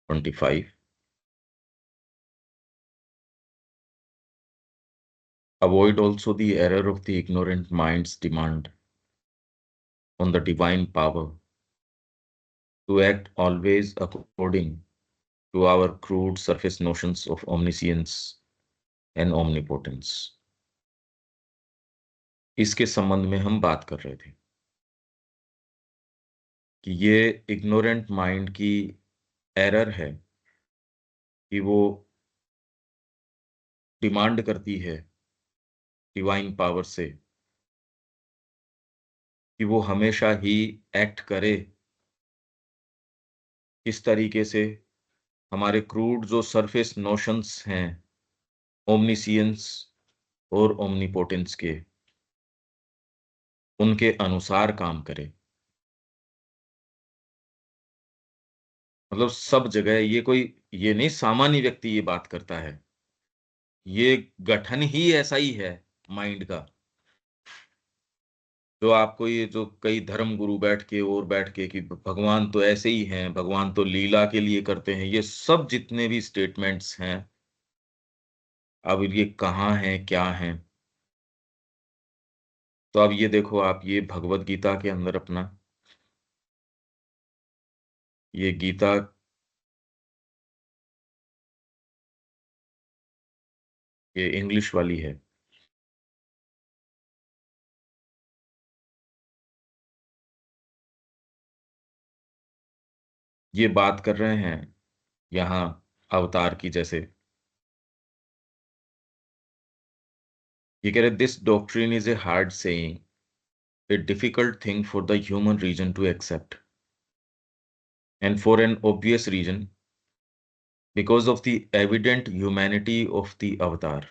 25. Avoid also the error of the ignorant mind's demand on the divine power to act always according to our crude surface notions of omniscience and omnipotence. इसके संबंध में हम बात कर रहे थे कि ये इग्नोरेंट माइंड की एरर है कि वो डिमांड करती है डिवाइन पावर से कि वो हमेशा ही एक्ट करे किस तरीके से हमारे क्रूड जो सरफेस नोशंस हैं ओमनिसियंस और ओमनीपोटेंस के उनके अनुसार काम करे। मतलब सब जगह ये नहीं सामान्य व्यक्ति ये बात करता है, ये गठन ही ऐसा ही है माइंड का। जो आपको ये जो कई धर्म गुरु बैठ के कि भगवान तो ऐसे ही हैं, भगवान तो लीला के लिए करते हैं, ये सब जितने भी स्टेटमेंट्स हैं, अब ये कहाँ हैं, क्या हैं? तो अब ये देखो आप ये भगवत गीता के अंदर अपना ये गीता ये इंग्लिश वाली है। ये बात कर रहे हैं यहाँ अवतार की, जैसे ये कह रहे this doctrine is a hard saying, a difficult thing for the human reason to accept, and for an obvious reason, because of the evident humanity of the avatar.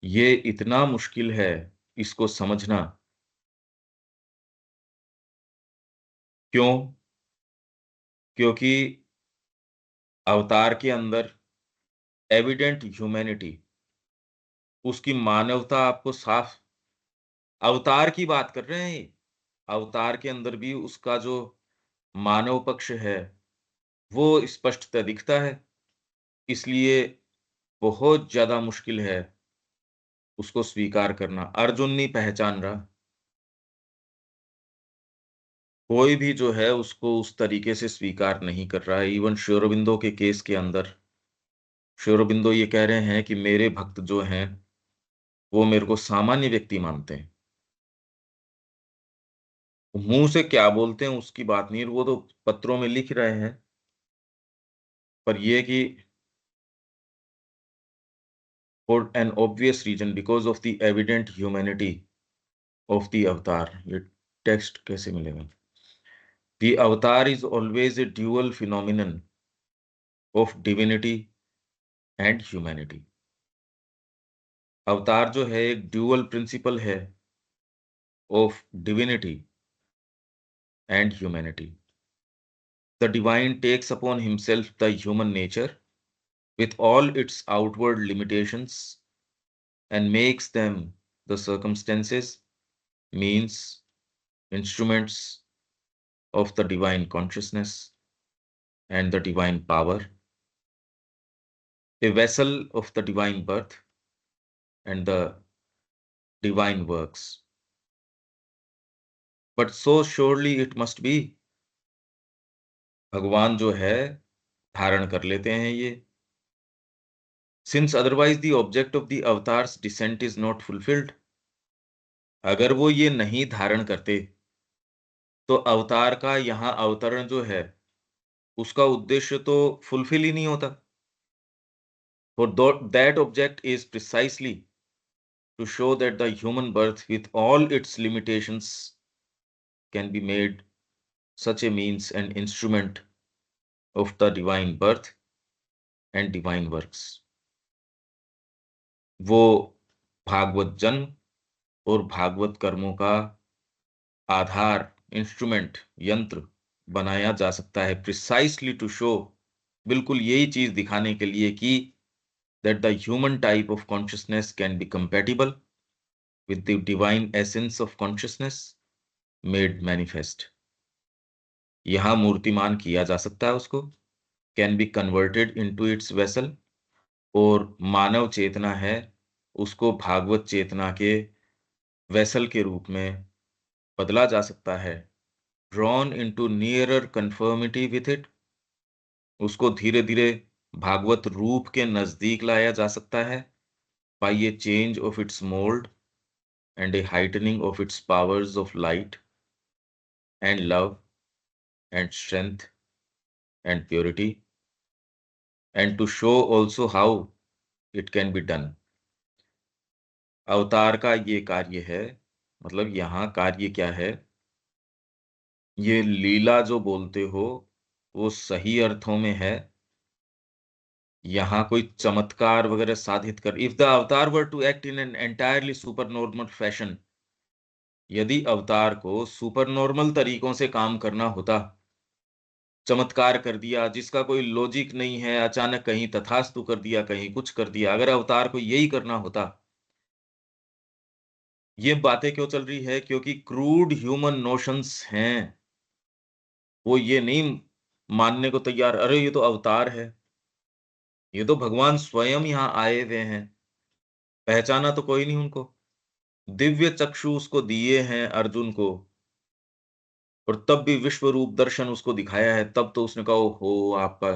ये इतना मुश्किल है इसको समझना। क्यों? क्योंकि अवतार के अंदर एविडेंट ह्यूमैनिटी, उसकी मानवता आपको साफ, अवतार की बात कर रहे हैं ये। अवतार के अंदर भी उसका जो मानव पक्ष है वो स्पष्टतः दिखता है, इसलिए बहुत ज्यादा मुश्किल है उसको स्वीकार करना। अर्जुन नहीं पहचान रहा, कोई भी जो है उसको उस तरीके से स्वीकार नहीं कर रहा है। इवन श्री अरबिंदो के केस के अंदर श्री अरबिंदो ये कह रहे हैं कि मेरे भक्त जो हैं वो मेरे को सामान्य व्यक्ति मानते हैं। मुंह से क्या बोलते हैं उसकी बात नहीं, वो तो पत्रों में लिख रहे हैं, पर ये कि for an obvious reason because of the evident humanity of the avatar. ये टेक्स्ट कैसे मिलेगा? The avatar is always a dual phenomenon of divinity and humanity. Avatar जो है एक ड्यूअल प्रिंसिपल है of divinity and humanity. The divine takes upon himself the human nature with all its outward limitations and makes them the circumstances, means, instruments of the divine consciousness and the divine power, a vessel of the divine birth and the divine works. But so surely it must be, भगवान जो है धारण कर लेते हैं ये, since otherwise the object of the avatar's descent is not fulfilled. अगर वो ये नहीं धारण करते तो अवतार का यहाँ अवतरण जो है उसका उद्देश्य तो फुलफिल ही नहीं होता। For that object is precisely to show that the human birth with all its limitations can be made such a means and instrument of the divine birth and divine works. वो भागवत जन्म और भागवत कर्मों का आधार, instrument, यंत्र बनाया जा सकता है प्रिसाइसली टू शो, बिल्कुल यही चीज दिखाने के लिए कि that the human type of consciousness can be compatible with the divine essence of consciousness made manifest. यहाँ मूर्तिमान किया जा सकता है उसको, can be converted into its vessel, और मानव चेतना है, उसको भागवत चेतना के वेसल के रूप में बदला जा सकता है। Drawn into nearer conformity with it, उसको धीरे-धीरे भागवत रूप के नज़दीक लाया जा सकता है, by a change of its mould and a heightening of its powers of light and love and strength and purity, and to show also how it can be done. Avatar का ये कार्य है, मतलब यहाँ कार्य क्या है, ये लीला जो बोलते हो, वो सही अर्थों में है। यहाँ कोई चमत्कार वगैरह साधित कर, if the avatar were to act in an entirely super normal fashion, यदि अवतार को सुपर नॉर्मल तरीकों से काम करना होता, चमत्कार कर दिया जिसका कोई लॉजिक नहीं है, अचानक कहीं तथास्तु कर दिया, कहीं कुछ कर दिया, अगर अवतार को यही करना होता, ये बातें क्यों चल रही है? क्योंकि क्रूड ह्यूमन नोशंस हैं, वो ये नहीं मानने को तैयार, अरे ये तो अवतार है, ये तो भगवान स्वयं यहाँ आए हुए हैं, पहचाना तो कोई नहीं उनको। दिव्य चक्षु उसको दिए हैं अर्जुन को, और तब भी विश्व रूप दर्शन उसको दिखाया है, तब तो उसने कहा ओहो आपका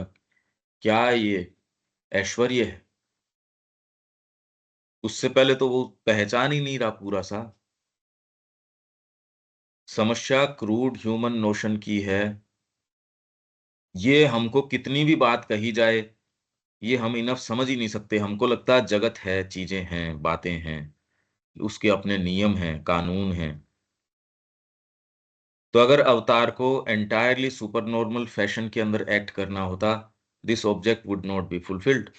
क्या ये ऐश्वर्य है। उससे पहले तो वो पहचान ही नहीं रहा पूरा सा। समस्या क्रूड ह्यूमन नोशन की है, ये हमको कितनी भी बात कही जाए, ये हम इनफ समझ ही नहीं सकते। हमको लगता है जगत है, चीजें हैं, बातें हैं, उसके अपने नियम हैं, कानून हैं। तो अगर अवतार को एंटायरली सुपर नॉर्मल फैशन के अंदर एक्ट करना होता, this object would not be fulfilled.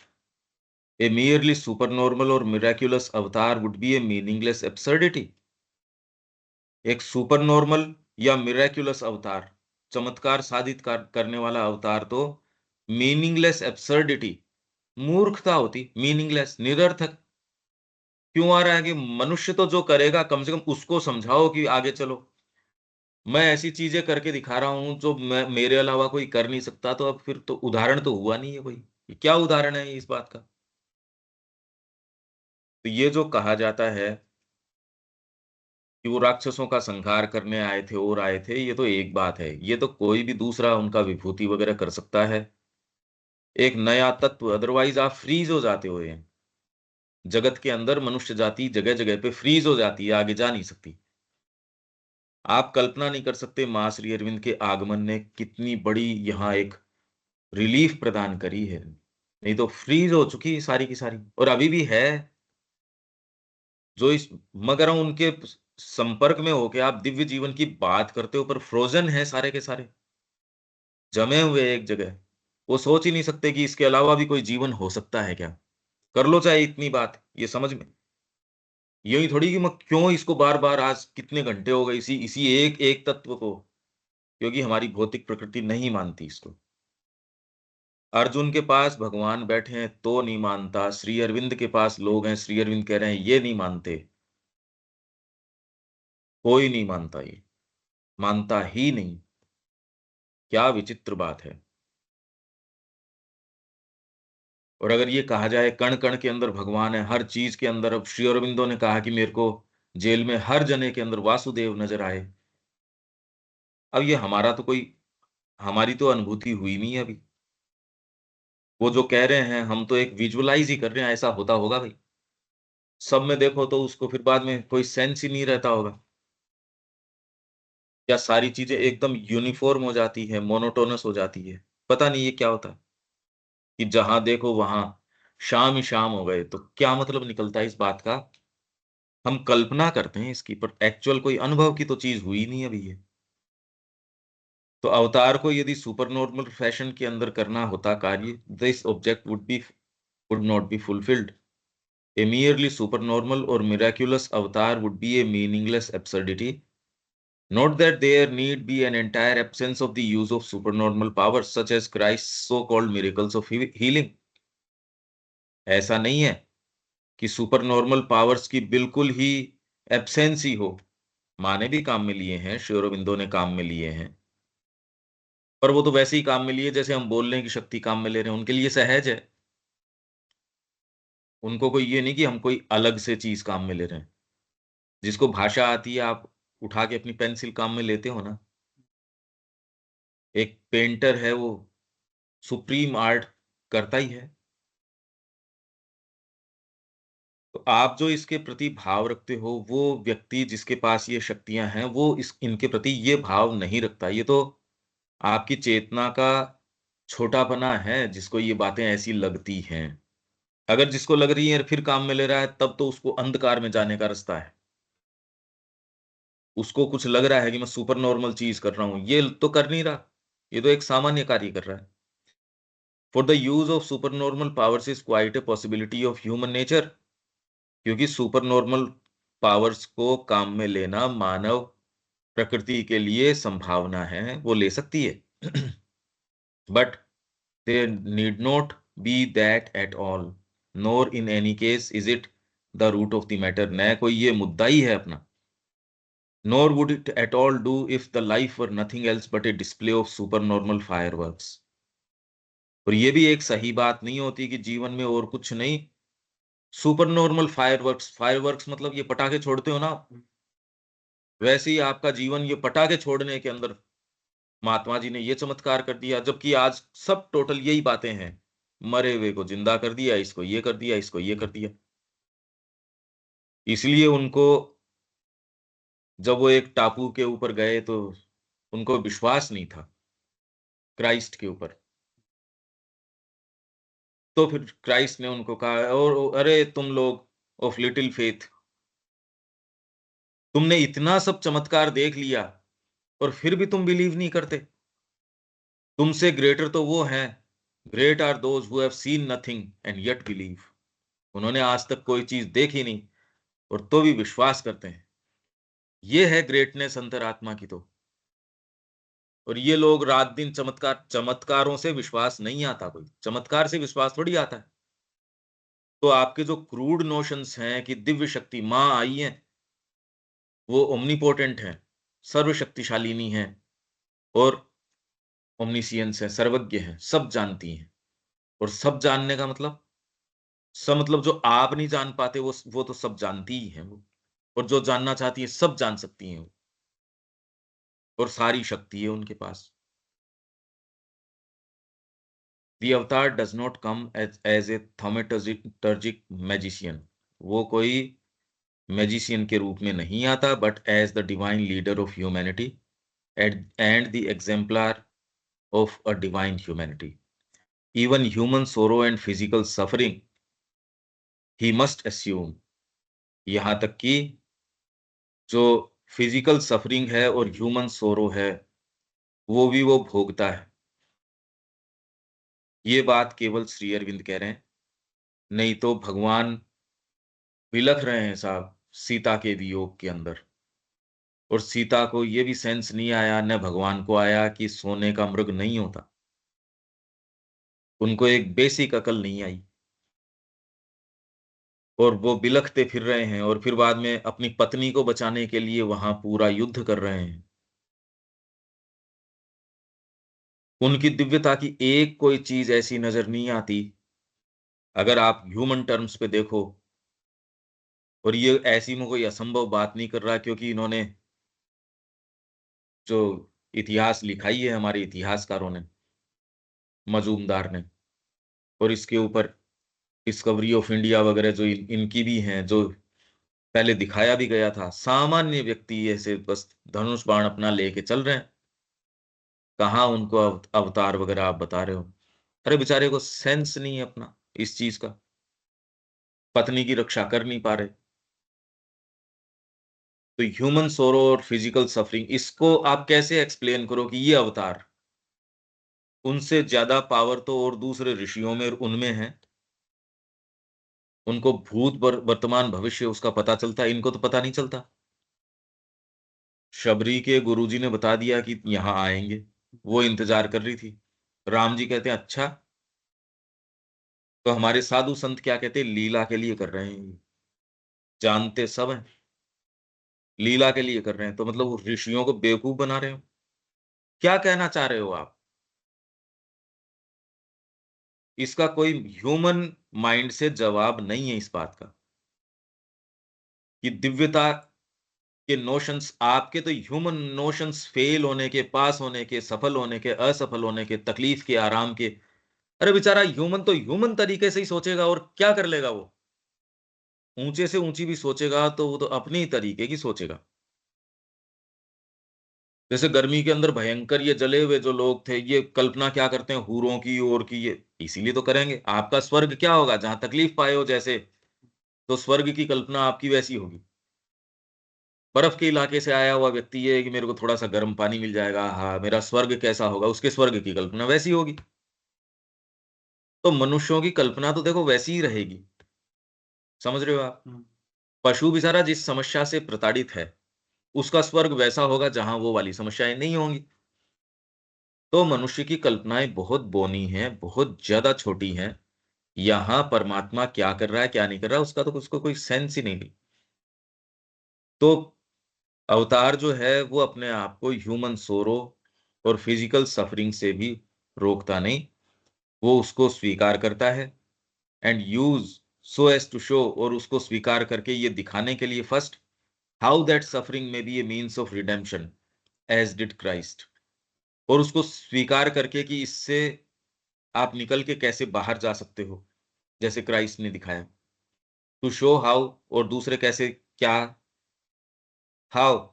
A merely supernormal or miraculous avatar would be a meaningless absurdity। एक सुपर नॉर्मल या मिराक्युलस अवतार, चमत्कार साधित करने वाला अवतार तो मीनिंगलेस एब्सर्डिटी, मूर्खता होती, मीनिंगलेस, निरर्थक। क्यों आ रहा है कि मनुष्य तो जो करेगा कम से कम उसको समझाओ कि आगे चलो। मैं ऐसी चीजें करके दिखा रहा हूं जो मेरे अलावा कोई कर नहीं सकता, तो अब फिर तो उदाहरण तो हुआ नहीं है कोई। ये क्या उदाहरण है इस बात का? तो ये जो कहा जाता है कि वो राक्षसों का संहार करने आए थे और आए थे, ये तो एक बात है। ये तो कोई भी दूसरा उनका विभूति वगैरह कर सकता है। एक नया तत्व, अदरवाइज़ आप फ्रीज़ हो जाते हो ये। जगत के अंदर मनुष्य जाति जगह-जगह पे फ्रीज़ हो जाती है, आगे जा नहीं सकती। आप कल्पना नहीं कर सकते माँ श्री अरविंद के आगमन ने कितनी बड़ी यहाँ एक रिलीफ़ प्रदान करी है। नहीं तो फ्रीज़ हो चुकी है सारी की सारी, और अभी भी है। जो इस मगर उनके संपर्क में होके आप दिव्य जीवन की बात करते हो, पर फ्रोज़न है सारे के सारे। जमे हुए एक जगह। वो सोच ही नहीं सकते कि इसके अलावा भी कोई जीवन हो सकता है क्या? कर लो चाहे इतनी बात, ये समझ में यही थोड़ी कि मैं क्यों इसको बार-बार आज कितने घंटे हो गए इसी इसी एक एक तत्व को, क्योंकि हमारी भौतिक प्रकृति नहीं मानती इसको। अर्जुन के पास भगवान बैठे हैं तो नहीं मानता, श्री अरविंद के पास लोग हैं, श्री अरविंद कह रहे हैं ये नहीं मानते, कोई नहीं मानता ये, मानता ही नहीं। क्या विचित्र बात है। और अगर ये कहा जाए कण-कण के अंदर भगवान है, हर चीज़ के अंदर, अब श्री अरविंदो ने कहा कि मेरे को जेल में हर जने के अंदर वासुदेव नज़र आए। अब ये हमारा तो कोई हमारी तो अनुभूति हुई नहीं है अभी। वो जो कह रहे हैं हम तो एक विजुअलाइज़ ही कर रहे हैं, ऐसा होता होगा भई। सब में देखो तो उसको फिर बाद में कोई सेंस ही नहीं रहता होगा। या सारी चीज़ें एकदम यूनिफ़ॉर्म हो जाती है, मोनोटोनस हो जाती है। पता नहीं ये क्या होता है कि जहाँ देखो वहाँ शाम ही शाम हो गए, तो क्या मतलब निकलता है इस बात का? हम कल्पना करते हैं इसकी, पर एक्चुअल कोई अनुभव की तो चीज़ हुई नहीं अभी ये। तो अवतार को यदि सुपर नॉर्मल फैशन के अंदर करना होता कार्य, this object would not be fulfilled. A merely supernormal or miraculous avatar would be a meaningless absurdity. Not that there need be an entire absence of the use of supernormal powers, such as Christ's so-called miracles of healing. ऐसा नहीं है कि सुपरनॉर्मल powers की बिल्कुल ही absence ही हो। माँ ने भी काम में लिए हैं, श्री अरबिंदो ने काम में लिए हैं। पर वो तो वैसे ही काम में लिए जैसे हम बोलने की शक्ति काम में ले रहे हैं, उनके लिए सहज है। उनको कोई ये नहीं कि हम कोई अलग से चीज़ काम में ले रहे हैं। जिसको भाषा आती है, आप उठा के अपनी पेंसिल काम में लेते हो ना। एक पेंटर है, वो सुप्रीम आर्ट करता ही है। तो आप जो इसके प्रति भाव रखते हो, वो व्यक्ति जिसके पास ये शक्तियाँ हैं, वो इनके प्रति ये भाव नहीं रखता। ये तो आपकी चेतना का छोटापना है, जिसको ये बातें ऐसी लगती हैं। अगर जिसको लग रही है फिर काम में ले रहा है, तब तो उसको अंधकार में जाने का रास्ता है। उसको कुछ लग रहा है कि मैं सुपर नॉर्मल चीज़ कर रहा हूँ, ये तो कर नहीं रहा। ये तो एक सामान्य कार्य कर रहा है। For the use of super normal powers is quite a possibility of human nature. क्योंकि सुपर नॉर्मल पावर्स को काम में लेना मानव प्रकृति के लिए संभावना है, वो ले सकती है। But they need not be that at all, nor in any case is it the root of the matter. न कोई ये मुद्दा ही है अपना, nor would it at all do if the life were nothing else but a display of super normal fireworks. और ये भी एक सही बात नहीं होती कि जीवन में और कुछ नहीं, सुपर नॉर्मल फायरवर्क्स। फायरवर्क्स मतलब ये पटाखे छोड़ते हो ना आप, वैसे ही आपका जीवन ये पटाखे छोड़ने के अंदर महात्मा जी ने ये चमत्कार कर दिया, जबकि आज सब टोटल यही बातें हैं। मरे हुए को जिंदा कर दिया, इसको ये कर दिया, इसको ये कर दिया। इसलिए उनको, जब वो एक टापू के ऊपर गए तो उनको विश्वास नहीं था क्राइस्ट के ऊपर। तो फिर क्राइस्ट ने उनको कहा, और अरे तुम लोग ऑफ लिटिल फेथ, तुमने इतना सब चमत्कार देख लिया और फिर भी तुम बिलीव नहीं करते। तुमसे ग्रेटर तो वो हैं, great are those who have seen nothing and yet believe. उन्होंने आज तक कोई चीज देखी नहीं और तो भी विश्वास करते हैं। ये है ग्रेटनेस अंतरात्मा की तो। और ये लोग रात दिन चमत्कारों से विश्वास नहीं आता, कोई चमत्कार से विश्वास थोड़ी आता है। तो आपके जो क्रूड नोशंस हैं कि दिव्य शक्ति माँ आई है, वो ओमनीपोटेंट है, सर्वशक्तिशालिनी है, और ओमनीसियंस है, सर्वज्ञ है, सब जानती हैं। और सब जानने का मतलब, सब मतलब जो आप नहीं जान पाते वो तो सब जानती ही हैं वो। और जो जानना चाहती है सब जान सकती हैं वो। और सारी शक्ति है उनके पास। The avatar does not come as a thaumaturgic magician। वो कोई मैजिशियन के रूप में नहीं आता, but as the divine leader of humanity and the exemplar of a divine humanity. Even human sorrow and physical suffering he must assume. यहाँ तक कि जो फिजिकल सफरिंग है और ह्यूमन सोरो है, वो भी वो भोगता है। ये बात केवल श्री अरविंद कह रहे हैं, नहीं तो भगवान बिलख रहे हैं साहब सीता के वियोग के अंदर। और सीता को ये भी सेंस नहीं आया, न भगवान को आया, कि सोने का मृग नहीं होता। उनको एक बेसिक अकल नहीं आई, और वो बिलखते फिर रहे हैं, और फिर बाद में अपनी पत्नी को बचाने के लिए वहां पूरा युद्ध कर रहे हैं। उनकी दिव्यता की एक कोई चीज ऐसी नजर नहीं आती, अगर आप ह्यूमन टर्म्स पे देखो। और ये ऐसी में कोई असंभव बात नहीं कर रहा, क्योंकि इन्होंने जो इतिहास लिखाई है हमारे इतिहासकारों ने, मजूमदार ने, और इसके ऊपर डिस्कवरी ऑफ इंडिया वगैरह जो इनकी भी हैं, जो पहले दिखाया भी गया था, सामान्य व्यक्ति ऐसे बस धनुष बाण अपना लेके चल रहे हैं। कहाँ उनको अवतार वगैरह आप बता रहे हो? अरे बेचारे को सेंस नहीं है अपना इस चीज का, पत्नी की रक्षा कर नहीं पा रहे। तो ह्यूमन सोरो और फिजिकल सफरिंग, इसको आप कैसे एक्सप्लेन करो कि ये अवतार, उनसे ज्यादा पावर तो और दूसरे ऋषियों में और उनमें है। उनको भूत वर्तमान भविष्य उसका पता चलता है, इनको तो पता नहीं चलता। शबरी के गुरुजी ने बता दिया कि यहाँ आएंगे, वो इंतजार कर रही थी। राम जी कहते हैं अच्छा, तो हमारे साधु संत क्या कहते हैं, लीला के लिए कर रहे हैं ये। जानते सब हैं, लीला के लिए कर रहे हैं, तो मतलब वो ऋषियों को बेवकूफ बना रहे हो। क्या कहना चाह रहे हो आप? इसका कोई ह्यूमन माइंड से जवाब नहीं है इस बात का कि दिव्यता के नोशंस, आपके तो ह्यूमन नोशंस फेल होने के, पास होने के, सफल होने के, असफल होने के, तकलीफ के, आराम के। अरे बेचारा ह्यूमन तो ह्यूमन तरीके से ही सोचेगा और क्या कर लेगा वो? ऊँचे से ऊँची भी सोचेगा तो वो तो अपने ही तरीके की सोचेगा। जैसे गर्मी के अंदर भयंकर ये जले हुए जो लोग थे, ये कल्पना क्या करते हैं हूरों की और की, ये इसीलिए तो करेंगे। आपका स्वर्ग क्या होगा? जहाँ तकलीफ पाए हो जैसे, तो स्वर्ग की कल्पना आपकी वैसी होगी। बर्फ के इलाके से आया हुआ व्यक्ति ये है कि मेरे को थोड़ा-सा गर्म पानी मिल जाएगा, हाँ, मेरा स्वर्ग कैसा होगा? उसके स्वर्ग की कल्पना वैसी होगी। तो मनुष्यों की कल्पना तो देखो वैसी ही रहेगी। समझ रहे हो आप? पशु बेचारा जिस समस्या से प्रताड़ित है, उसका स्वर्ग वैसा होगा जहाँ वो वाली समस्याएँ नहीं होंगी। तो मनुष्य की कल्पनाएँ बहुत बौनी हैं, बहुत ज़्यादा छोटी हैं। यहाँ परमात्मा क्या कर रहा है, क्या नहीं कर रहा है, उसका तो उसको कोई सेंस ही नहीं। तो अवतार जो है वो अपने आप को ह्यूमन सोरो और फिजिकल सफरिंग से भी रोकता नहीं, वो उसको स्वीकार करता है and use so as to show, और उसको स्वीकार करके ये दिखाने के लिए first how that suffering may be a means of redemption as did Christ, और उसको स्वीकार करके कि इससे आप निकल के कैसे बाहर जा सकते हो, जैसे क्राइस्ट ने दिखाया। टू शो हाउ, और दूसरे कैसे, क्या, how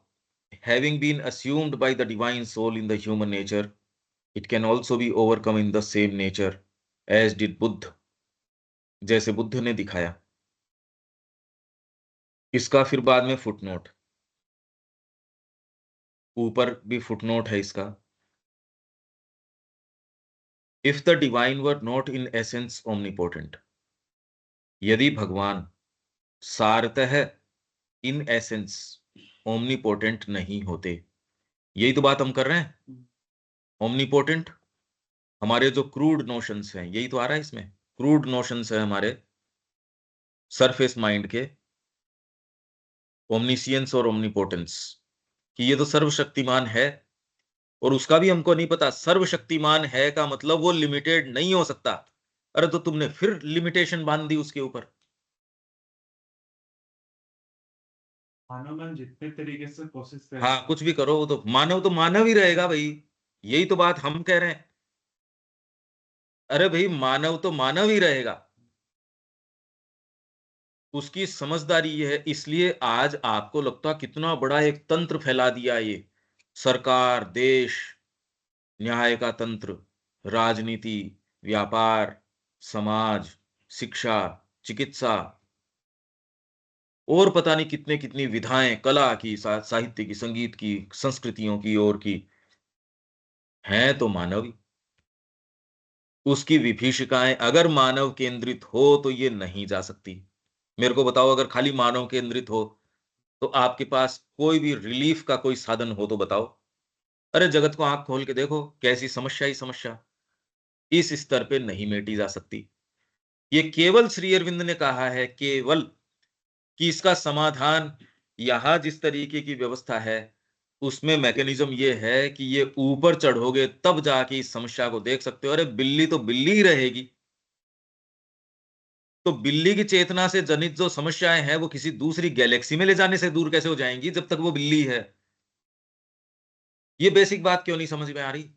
having been assumed by the divine soul in the human nature, it can also be overcome in the same nature as did Buddha, जैसे बुद्ध ने दिखाया। इसका फिर बाद में फुटनोट, ऊपर भी फुटनोट है इसका। If the divine were not in essence omnipotent, यदि भगवान सारतः इन एसेंस ओमनीपोटेंट नहीं होते, यही तो बात हम कर रहे हैं। ओमनीपोटेंट हमारे जो क्रूड नोशंस हैं, यही तो आ रहा है इसमें। क्रूड नोशंस है हमारे सरफेस माइंड के, ओमनिसियंस और ओमनिपोटेंस, कि ये तो सर्वशक्तिमान है, और उसका भी हमको नहीं पता। सर्वशक्तिमान है का मतलब वो लिमिटेड नहीं हो सकता। अरे तो तुमने फिर लिमिटेशन बांध दी उसके ऊपर। मानव जितने तरीके से कोशिश कर हाँ, कुछ भी करो, वो तो मानव ही रहेगा भाई। यही तो बात हम कह रहे हैं। अरे भाई, मानव तो मानव ही रहेगा। उसकी समझदारी ये है, इसलिए आज आपको लगता कितना बड़ा एक तंत्र फैला दिया ये सरकार, देश, न्याय का तंत्र, राजनीति, व्यापार, समाज, शिक्षा, चिकित्सा, और पता नहीं कितने-कितनी विधाएँ, कला की, साहित्य की, संगीत की, संस्कृतियों की और की, हैं तो मानव ही। उसकी विभीषिकाएँ अगर मानव केंद्रित हो तो ये नहीं जा सकती। मेरे को बताओ, अगर खाली मानव केंद्रित हो, तो आपके पास कोई भी रिलीफ का कोई साधन हो तो बताओ? अरे जगत को आँख खोल के देखो, कैसी समस्या ही समस्या, इस स्तर पे नहीं मेटी जा सकती। ये केवल श्री अरविंद ने कहा है, केवल, कि इसका समाधान यहाँ जिस तरीके की व्यवस्था है, उसमें मैकेनिज्म ये है कि ये ऊपर चढ़ोगे तब जाके इस समस्या को देख सकते हो। अरे बिल्ली तो बिल्ली ही रहेगी। तो बिल्ली की चेतना से जनित जो समस्याएँ हैं, वो किसी दूसरी गैलेक्सी में ले जाने से दूर कैसे हो जाएँगी जब तक वो बिल्ली है? ये बेसिक बात क्यों नहीं समझ में आ रही?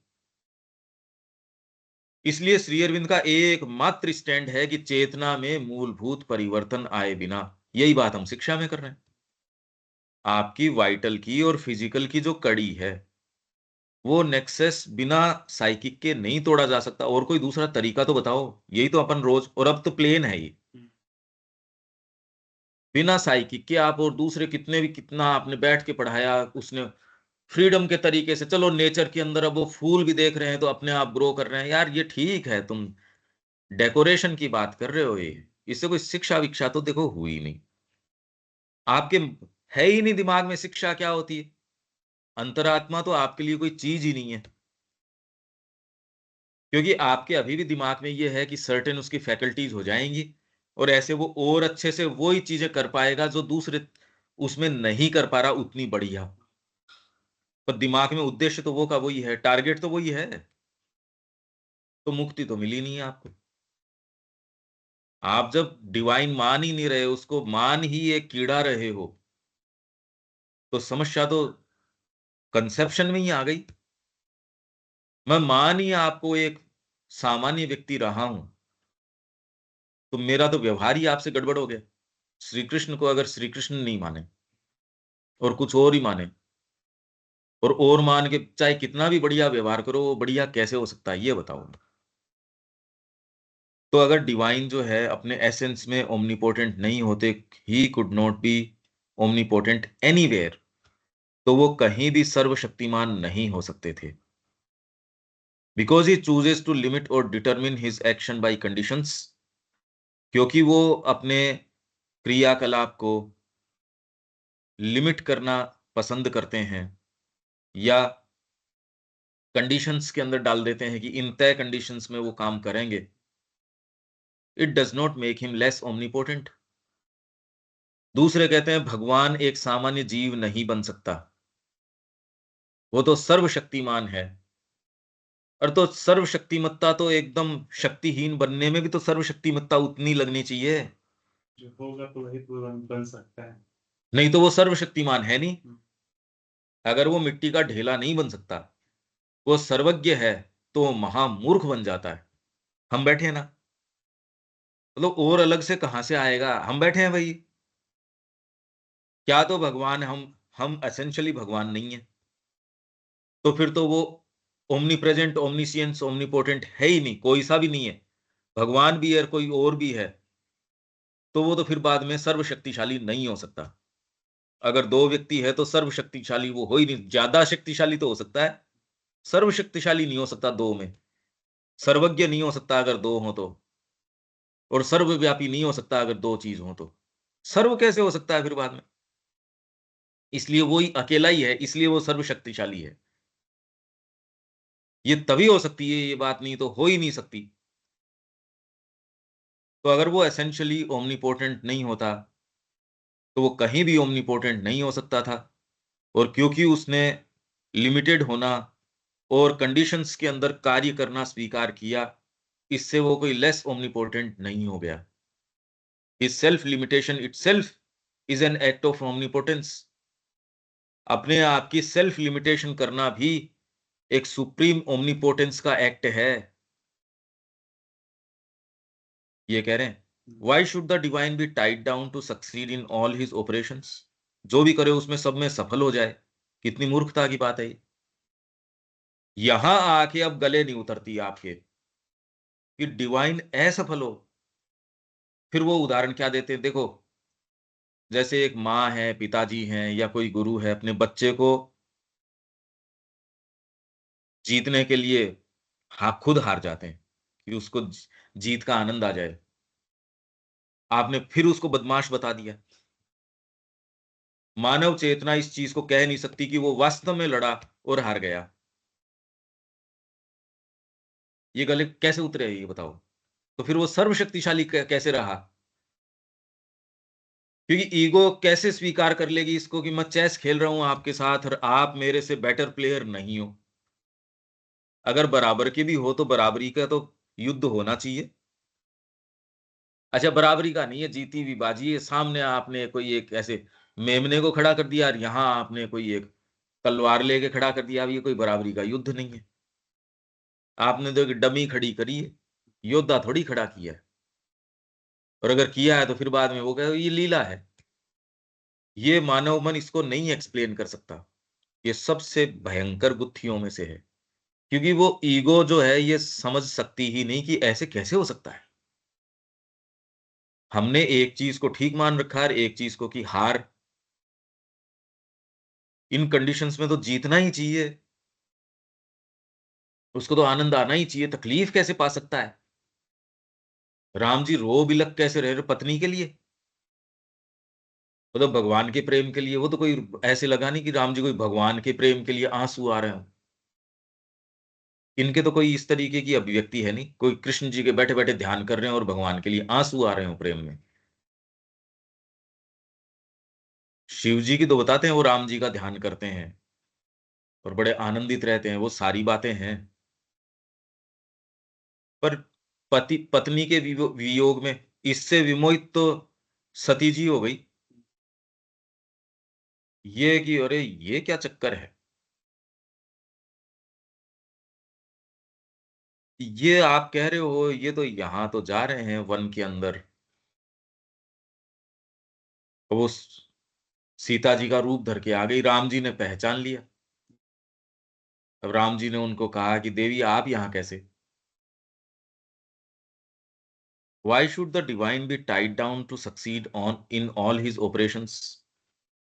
इसलिए श्री अरविंद का एकमात्र स्टैंड है कि चेतना में मूलभूत परिवर्तन आए बिना, यही बात हम शिक्षा में कर रहे हैं। आपकी वाइटल की और फिजिकल की जो कड़ी है, वो नेक्सस बिना साइकिक के नहीं तोड़ा जा सकता। और कोई दूसरा तरीका तो बताओ। यही तो अपन रोज, और अब तो प्लेन है ये। बिना साइकिक के आप और दूसरे कितने भी, कितना आपने बैठ के पढ़ाया, उसने फ्रीडम के तरीके से, चलो नेचर के अंदर अब वो फूल भी देख रहे हैं तो अपने आप ग्रो कर रहे हैं। यार ये ठीक है, तुम डेकोरेशन की बात कर रहे हो ये। इससे कोई शिक्षा-विक्षा तो देखो हुई नहीं। आपके है ही नहीं दिमाग में शिक्षा क्या होती है। अंतरात्मा तो आपके लिए कोई चीज़ ही नहीं है। क्योंकि आपके अभी भी दिमाग में ये है कि सर्टेन उसकी फैकल्टीज़ हो जाएँगी, और ऐसे वो और अच्छे से वो ही चीज़ें कर पाएगा जो दूसरे उसमें नहीं कर पा रहा उतनी बढ़िया। पर दिमाग में उद्देश्य तो वो का वही है, टारगेट तो वही है। तो मुक्ति तो मिली नहीं है आपको। आप जब डिवाइन मान ही नहीं रहे, उसको मान ही एक कीड़ा रहे हो, तो समस्या तो कंसेप्शन में ही आ गई। मैं मान ही आपको एक सामान्य व्यक्ति रहा हूं, तो मेरा तो व्यवहार ही आपसे गड़बड़ हो गया। श्री कृष्ण को अगर श्री कृष्ण नहीं माने और कुछ और ही माने, और मान के चाहे कितना भी बढ़िया व्यवहार करो, वो बढ़िया कैसे हो सकता है, ये बताओ। तो अगर डिवाइन जो है अपने एसेंस में ओमनीपोटेंट नहीं होते, he could not be omnipotent anywhere, तो वो कहीं भी सर्वशक्तिमान नहीं हो सकते थे। Because he chooses to limit और determine his action by conditions, क्योंकि वो अपने क्रियाकलाप को लिमिट करना पसंद करते हैं, या कंडीशंस के अंदर डाल देते हैं कि इन तय कंडीशंस में वो काम करेंगे। It does not make him less omnipotent. दूसरे कहते हैं भगवान एक सामान्य जीव नहीं बन सकता, वो तो सर्वशक्तिमान है। और तो सर्वशक्तिमत्ता तो एकदम शक्तिहीन बनने में भी तो सर्वशक्तिमत्ता उतनी लगनी चाहिए, जो होगा तो वही तुरंत बन सकता है। नहीं तो वो सर्वशक्तिमान है नहीं। अगर वो मिट्टी का ढेला नहीं बन सकता, वो सर्वज्ञ है, तो वो महामूर्ख बन जाता है। हम बैठे हैं ना, मतलब और अलग से कहां से आएगा, हम बैठे हैं भाई। क्या तो भगवान, हम एसेंशियली भगवान नहीं है, तो फिर तो वो ओमनी प्रेजेंट, ओमनीसियंस, ओमनीपोटेंट है ही नहीं, कोई सा भी नहीं है। भगवान भी है और कोई और भी है, तो वो तो फिर बाद में सर्वशक्तिशाली नहीं हो सकता। अगर दो व्यक्ति है तो सर्वशक्तिशाली वो हो ही नहीं। ज्यादा शक्तिशाली तो हो सकता है, सर्वशक्तिशाली नहीं हो सकता दो में। सर्वज्ञ नहीं हो सकता अगर दो हो तो, और सर्वव्यापी नहीं हो सकता अगर दो चीज हो तो। सर्व कैसे हो सकता है फिर बाद में? इसलिए वो ही अकेला ही है, इसलिए वो सर्वशक्तिशाली है। ये तभी हो सकती है ये बात, नहीं तो हो ही नहीं सकती। तो अगर वो एसेंशियली ओमनीपोटेंट नहीं होता, तो वो कहीं भी ओमनीपोटेंट नहीं हो सकता था। और क्योंकि उसने लिमिटेड होना और कंडीशंस के अंदर कार्य करना स्वीकार किया, इससे वो कोई लेस ओमनीपोटेंट नहीं हो गया। His self limitation itself is an act of omnipotence। अपने आप की सेल्फ लिमिटेशन करना भी एक सुप्रीम ओमनीपोटेंस का एक्ट है। ये कह रहे हैं why should the divine be tied down to succeed in all his operations. जो भी करे उसमें सब में सफल हो जाए, कितनी मूर्खता की बात है ये। यहां आके अब गले नहीं उतरती आपके कि डिवाइन असफल हो। फिर वो उदाहरण क्या देते हैं देखो, जैसे एक माँ है, पिताजी हैं, या कोई गुरु है, अपने बच्चे को जीतने के लिए खुद हार जाते हैं कि उसको जीत का आनंद आ जाए। आपने फिर उसको बदमाश बता दिया। मानव चेतना इस चीज को कह नहीं सकती कि वो वास्तव में लड़ा और हार गया। ये गले कैसे उतरे ये बताओ। तो फिर वो सर्वशक्तिशाली कैसे रहा? क्योंकि ईगो कैसे स्वीकार कर लेगी इसको कि मैं चेस खेल रहा हूं आपके साथ और आप मेरे से बेटर प्लेयर नहीं हो। अगर बराबर की भी हो तो बराबरी का तो युद्ध होना चाहिए। अच्छा, बराबरी का नहीं है, जीती हुई बाजी है। सामने आपने कोई एक ऐसे मेमने को खड़ा कर दिया और यहां आपने कोई एक तलवार लेके खड़ा कर दिया। अब ये कोई बराबरी का युद्ध नहीं है। आपने तो एक डमी खड़ी करी है, योद्धा थोड़ी खड़ा किया है। और अगर किया है तो फिर बाद में वो कहे ये लीला है। ये मानव मन इसको नहीं एक्सप्लेन कर सकता। ये सबसे भयंकर गुत्थियों में से है, क्योंकि वो ईगो जो है ये समझ सकती ही नहीं कि ऐसे कैसे हो सकता है। हमने एक चीज को ठीक मान रखा है, एक चीज को कि हार। इन कंडीशंस में तो जीतना ही चाहिए, उसको तो आनंद आना ही चाहिए। तकलीफ कैसे पा सकता है? राम जी रो बिलक कैसे रहे पत्नी के लिए? वो तो भगवान के प्रेम के लिए। वो तो कोई ऐसे लगा नहीं कि राम जी कोई भगवान के प्रेम के लिए आंसू आ रहे हो। इनके तो कोई इस तरीके की अभिव्यक्ति है नहीं, कोई कृष्ण जी के बैठे बैठे ध्यान कर रहे हैं और भगवान के लिए आंसू आ रहे हो प्रेम में। शिव जी की तो बताते हैं वो राम जी का ध्यान करते हैं और बड़े आनंदित रहते हैं, वो सारी बातें हैं। पर पति पत्नी के वियोग में इससे विमोहित तो सती जी हो गई। ये कि अरे ये क्या चक्कर है, ये आप कह रहे हो ये तो यहां तो जा रहे हैं वन के अंदर। वो सीता जी का रूप धर के आ गई, राम जी ने पहचान लिया। अब राम जी ने उनको कहा कि देवी आप यहां कैसे। Why should the divine be tied down to succeed on in all his operations?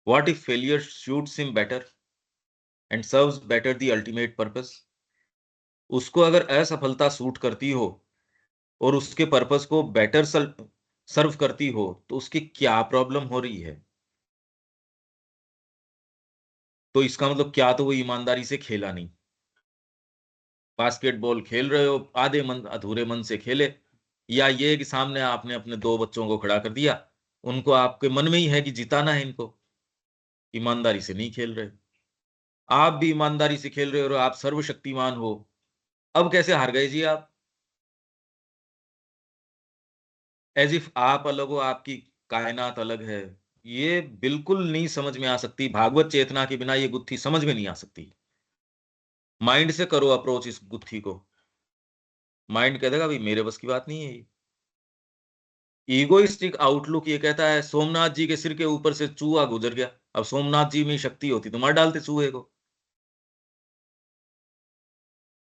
What if failure suits him better and serves better the ultimate purpose? उसको अगर असफलता सूट करती हो और उसके पर्पस को बेटर सर्व करती हो तो उसकी क्या प्रॉब्लम हो रही है। तो इसका मतलब क्या, तो वो ईमानदारी से खेला नहीं। बास्केटबॉल खेल रहे हो आधे मन अधूरे मन से खेले, या ये कि सामने आपने अपने दो बच्चों को खड़ा कर दिया, उनको आपके मन में ही है कि जिताना है इनको, ईमानदारी से नहीं खेल रहे। आप भी ईमानदारी से खेल रहे हो और आप सर्वशक्तिमान हो, अब कैसे हार गए जी आप। एज इफ आप अलग हो, आपकी कायनात अलग है। ये बिल्कुल नहीं समझ में आ सकती, भागवत चेतना के बिना ये गुत्थी समझ में नहीं आ सकती। माइंड से करो अप्रोच इस गुत्थी को, माइंड कह देगा भाई मेरे बस की बात नहीं है ये। ईगोइस्टिक आउटलुक ये कहता है सोमनाथ जी के सिर के ऊपर से चूहा गुजर गया, अब सोमनाथ जी में शक्ति होती तो मार डालते चूहे को।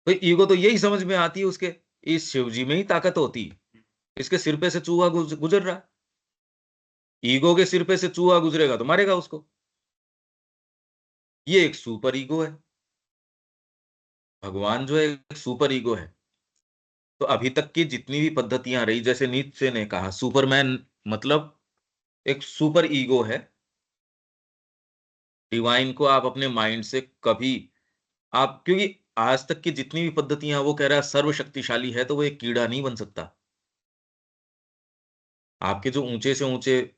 भाई ईगो तो यही समझ में आती है उसके, इस शिव जी में ही ताकत होती, इसके सिर पे से चूहा गुजर रहा है। ईगो के सिर पे से चूहा गुजरेगा तो मारेगा उसको। ये एक सुपर ईगो है, भगवान जो है एक सुपर ईगो है। तो अभी तक की जितनी भी पद्धतियां रही, जैसे नीत्शे ने कहा सुपरमैन मतलब एक सुपर ईगो है। डिवाइन को आप अपने माइंड से कभी आप, क्योंकि आज तक की जितनी भी पद्धतियां वो कह रहा है सर्वशक्तिशाली है, तो वो एक कीड़ा नहीं बन सकता। आपके जो ऊंचे से ऊंचे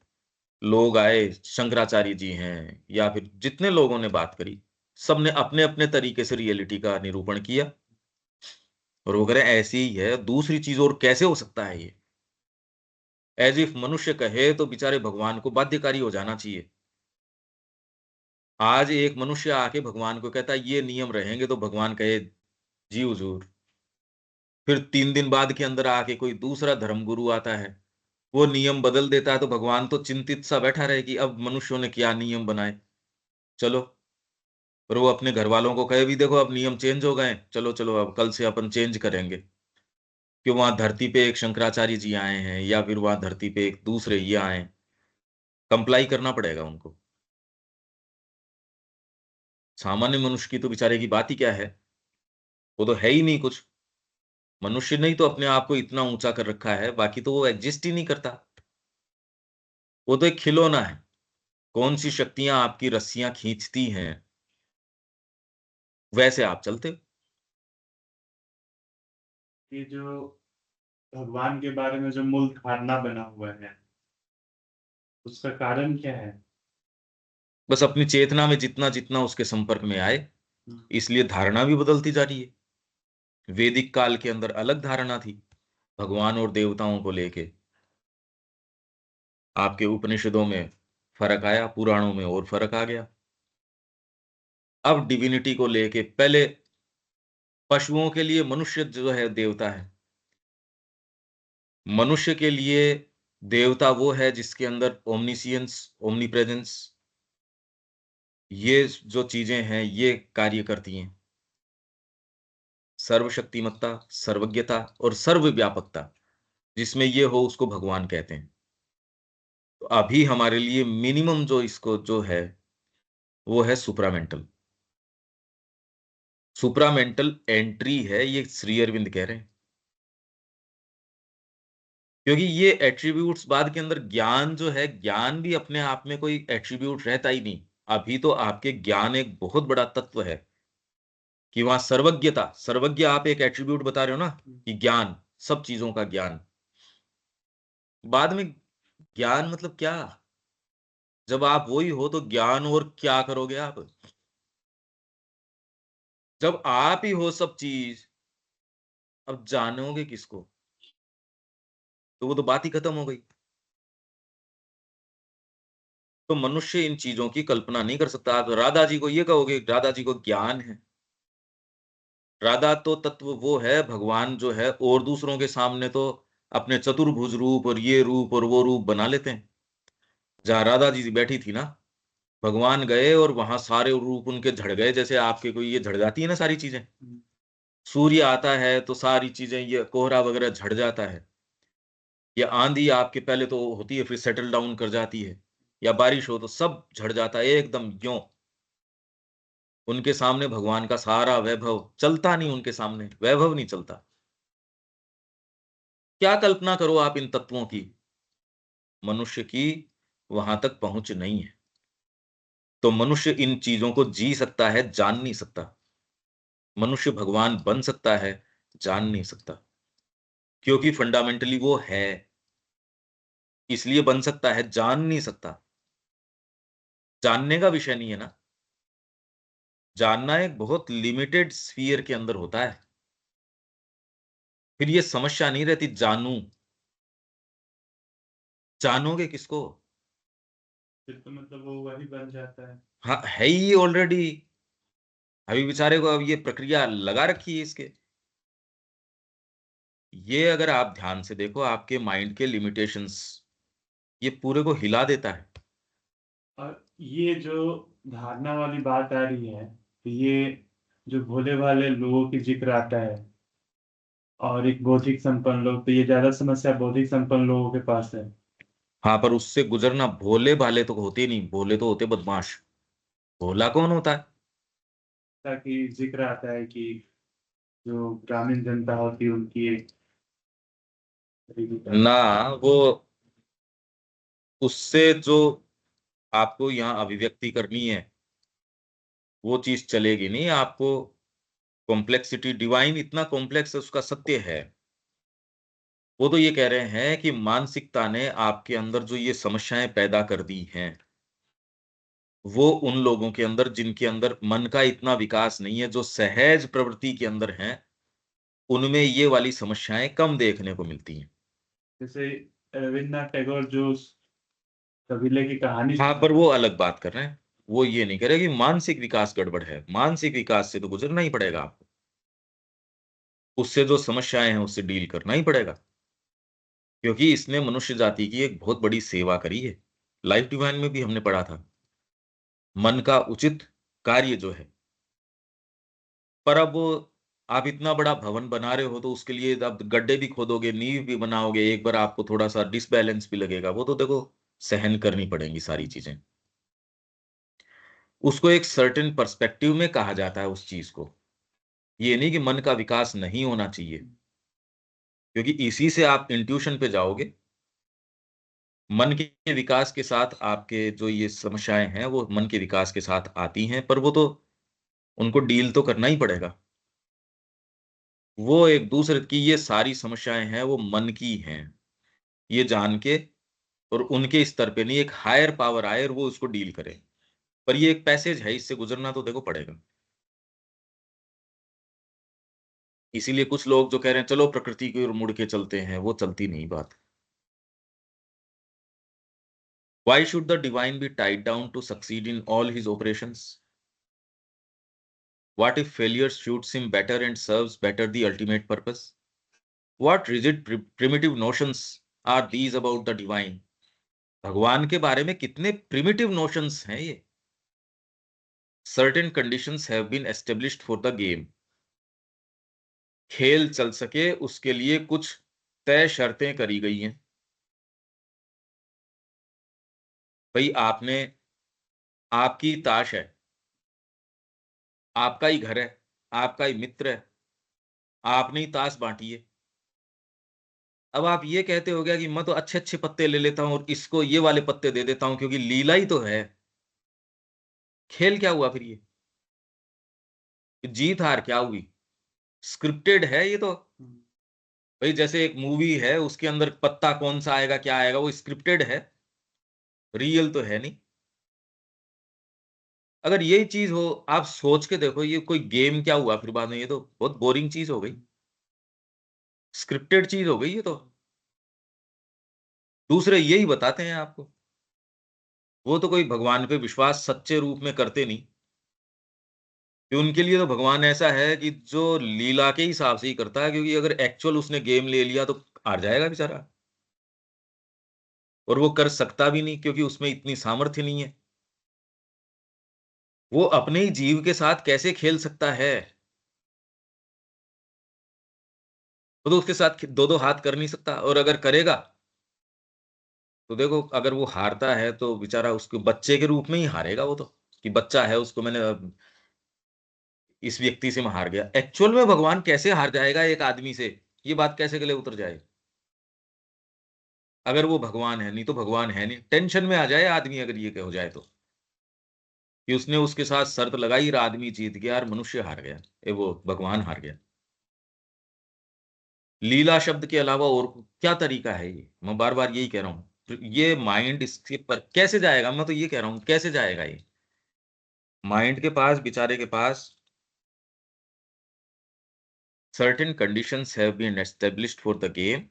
लोग आए, शंकराचार्य जी हैं या फिर जितने लोगों ने बात करी, सबने अपने अपने तरीके से रियलिटी का निरूपण किया। और वो कह रहे हैं ऐसी ही है, दूसरी चीज और कैसे हो सकता है ये। एज इफ मनुष्य कहे तो बेचारे भगवान को बाध्यकारी हो जाना चाहिए। आज एक मनुष्य आके भगवान को कहता है ये नियम रहेंगे, तो भगवान कहे जी हुजूर। फिर 3 दिन बाद के अंदर आके कोई दूसरा धर्मगुरु आता है, वो नियम बदल देता है, तो भगवान तो चिंतित सा बैठा रहे कि अब मनुष्यों ने क्या नियम बनाए। चलो, और वो अपने घर वालों को कहे भी देखो अब नियम चेंज हो गए, चलो चलो अब कल से अपन चेंज करेंगे। कि वहां धरती पे एक शंकराचार्य जी आए हैं या फिर वहां धरती पे एक दूसरे ये आए, कंप्लाई करना पड़ेगा उनको। सामान्य मनुष्य की तो बेचारे की बात ही क्या है, वो तो है ही नहीं कुछ। मनुष्य ने ही तो अपने आप को इतना ऊंचा कर रखा है, बाकी तो वो एग्जिस्ट ही नहीं करता। वो तो एक खिलौना है। कौन सी शक्तियां आपकी रस्सियां खींचती हैं, वैसे आप चलते हो। ये जो भगवान के बारे में जो मूल धारणा बना हुआ है, उसका कारण क्या है? बस अपनी चेतना में जितना जितना उसके संपर्क में आए, हम्म, इसलिए धारणा भी बदलती जा रही है। वैदिक काल के अंदर अलग धारणा थी भगवान और देवताओं को लेके, आपके उपनिषदों में फर्क आया, पुराणों में और फर्क आ गया। अब डिविनिटी को लेके पहले पशुओं के लिए मनुष्य जो है देवता है, मनुष्य के लिए देवता वो है जिसके अंदर ओमनिसियंस, ओमनीप्रेजेंस, ये जो चीजें हैं ये कार्य करती हैं। सर्वशक्तिमत्ता, सर्वज्ञता और सर्वव्यापकता, जिसमें ये हो उसको भगवान कहते हैं। तो अभी हमारे लिए मिनिमम जो इसको जो है वो है सुप्रामेंटल। सुप्रामेंटल एंट्री है, ये श्री अरविंद कह रहे हैं। क्योंकि ये एट्रीब्यूट्स बाद के अंदर ज्ञान जो है, ज्ञान भी अपने आप में कोई एट्रीब्यूट रहता ही नहीं। अभी तो आपके ज्ञान एक बहुत बड़ा तत्व है कि वहां सर्वज्ञता, सर्वज्ञ आप एक एट्रीब्यूट बता रहे हो ना, कि ज्ञान, सब चीजों का ज्ञान। बाद में ज्ञान मतलब क्या, जब आप वही हो तो ज्ञान और क्या करोगे आप। जब आप ही हो सब चीज, अब जानोगे किसको। तो वो तो बात ही खत्म हो गई। तो मनुष्य इन चीज़ों की कल्पना नहीं कर सकता। आप राधा जी को ये कहोगे, राधा जी को ज्ञान है। राधा तो तत्व वो है, भगवान जो है और दूसरों के सामने तो अपने चतुर्भुज रूप और ये रूप और वो रूप बना लेते हैं। जहाँ राधा जी बैठी थी ना, भगवान गए और वहां सारे रूप उनके झड़ गए, जैसे आपके कोई ये झड़ जाती है ना सारी चीजें। सूर्य आता है तो सारी चीजें, ये कोहरा वगैरह झड़ जाता है। या आंधी आपके पहले तो होती है, फिर सेटल डाउन कर जाती है। या बारिश हो तो सब झड़ जाता है एकदम यों। उनके सामने भगवान का सारा वैभव चलता नहीं, उनके सामने वैभव नहीं चलता। क्या कल्पना करो आप इन तत्वों की, मनुष्य की वहां तक पहुंच नहीं है। तो मनुष्य इन चीजों को जी सकता है, जान नहीं सकता। मनुष्य भगवान बन सकता है, जान नहीं सकता। क्योंकि फंडामेंटली वो है, इसलिए बन सकता है, जान नहीं सकता। जानने का विषय नहीं है ना। जानना एक बहुत लिमिटेड स्फीयर के अंदर होता है। फिर ये समस्या नहीं रहती, जानूं, जानोगे किसको? फिर तो मतलब वो वही बन जाता है। हाँ, है ही ऑलरेडी। अभी बेचारे को अब ये प्रक्रिया लगा रखी है इसके। ये अगर आप ध्यान से देखो, आपके माइंड के लिमिटेशंस ये पूरे को हिला देता है। और ये जो धारणा वाली बात आ रही है, तो ये जो भोले भाले लोगों की जिक्र आता है और एक बौद्धिक संपन्न लोग, तो ये ज्यादा समस्या बौद्धिक संपन्न लोगों के पास है। हाँ, पर उससे गुजरना, भोले भाले तो होते नहीं, भोले तो होते बदमाश। भोला कौन होता है? ताकि जिक्र आता है कि जो ग्रामीण जनता होती है उनकी एक तरीके का। ना, वो उससे जो आपको यहाँ अभिव्यक्ति करनी है वो चीज चलेगी नहीं आपको। कॉम्प्लेक्सिटी, डिवाइन इतना कॉम्प्लेक्स है, उसका सत्य है। वो तो ये कह रहे हैं कि मानसिकता ने आपके अंदर जो ये समस्याएं पैदा कर दी हैं, वो उन लोगों के अंदर जिनके अंदर मन का इतना विकास नहीं है, जो सहज प्रवृत्ति के अंदर हैं, उनमें ये वाली समस्याएं कम देखने को मिलती हैं। जैसे रविन्द्रनाथ टैगोर जो कबीले की कहानी हाँ, सुना। पर वो अलग बात कर रहे हैं। वो ये नहीं कह रहे कि मानसिक विकास गड़बड़ है। मानसिक विकास से तो गुजरना ही पड़ेगा आपको। उससे जो समस्याएं हैं उससे डील करना ही पड़ेगा। क्योंकि इसने मनुष्य जाति की एक बहुत बड़ी सेवा करी है। लाइफ डिवाइन में भी हमने पढ़ा था, मन का उचित कार्य जो है। पर अब आप इतना बड़ा भवन बना रहे हो तो उसके लिए आप गड्ढे भी खोदोगे, नींव भी बनाओगे, एक बार आपको थोड़ा सा डिसबैलेंस भी लगेगा, वो तो देखो सहन करनी पड़ेंगी सारी चीजें। उसको एक सर्टेन पर्सपेक्टिव में कहा जाता है उस चीज को। ये नहीं कि मन का विकास नहीं होना चाहिए, क्योंकि इसी से आप इंट्यूशन पे जाओगे। मन के विकास के साथ आपके जो ये समस्याएं हैं वो मन के विकास के साथ आती हैं, पर वो तो उनको डील तो करना ही पड़ेगा। वो एक दूसरे की ये सारी समस्याएं हैं वो मन की हैं, ये जान के। और उनके स्तर पे नहीं, एक हायर पावर आए और वो उसको डील करे। पर ये एक पैसेज है, इससे गुजरना तो देखो पड़ेगा। इसीलिए कुछ लोग जो कह रहे हैं चलो प्रकृति की ओर मुड़ के चलते हैं, वो चलती नहीं बात। Why should the divine be tied down to succeed in all his operations? What if failure suits him better and serves better the ultimate purpose? What rigid primitive notions are these about the divine? भगवान के बारे में कितने primitive notions हैं ये। Certain conditions have been established for the game. खेल चल सके उसके लिए कुछ तय शर्तें करी गई हैं। भाई आपने, आपकी ताश है, आपका ही घर है, आपका ही मित्र है, आपने ही ताश बांटी है। अब आप ये कहते हो गया कि मैं तो अच्छे अच्छे पत्ते ले लेता हूं और इसको ये वाले पत्ते दे देता हूं, क्योंकि लीला ही तो है। खेल क्या हुआ फिर ये? जीत हार क्या हुई? स्क्रिप्टेड है ये तो। भाई जैसे एक मूवी है, उसके अंदर पत्ता कौन सा आएगा, क्या आएगा, वो स्क्रिप्टेड है, रियल तो है नहीं। अगर यही चीज हो, आप सोच के देखो, ये कोई गेम क्या हुआ फिर बाद में? ये तो बहुत बोरिंग चीज हो गई, स्क्रिप्टेड चीज हो गई ये तो। दूसरे यही बताते हैं आपको। वो तो कोई भगवान पे विश्वास सच्चे रूप में करते नहीं, कि उनके लिए तो भगवान ऐसा है कि जो लीला के हिसाब से ही करता है, क्योंकि अगर एक्चुअल उसने गेम ले लिया तो हार जाएगा बेचारा, और वो कर सकता भी नहीं क्योंकि उसमें इतनी सामर्थ्य नहीं है। वो अपने ही जीव के साथ कैसे खेल सकता है? वो तो उसके साथ दो दो हाथ कर नहीं सकता, और अगर करेगा तो देखो, अगर वो हारता है तो बेचारा उसके बच्चे के रूप में ही हारेगा वो तो, कि बच्चा है, उसको मैंने इस व्यक्ति से मैं हार गया। एक्चुअल में भगवान कैसे हार जाएगा एक आदमी से? ये बात कैसे गले उतर जाए? अगर वो भगवान है, नहीं तो भगवान है नहीं, टेंशन में आ जाए आदमी अगर ये हो जाए तो, कि उसने उसके साथ शर्त लगाई और आदमी जीत गया और मनुष्य हार गया, वो भगवान हार गया। लीला शब्द के अलावा और क्या तरीका है? ये मैं बार बार यही कह रहा हूं, तो ये माइंड इसके पर कैसे जाएगा? मैं तो ये कह रहा हूं, कैसे जाएगा ये माइंड के पास, बेचारे के पास? Certain conditions have been established for the game.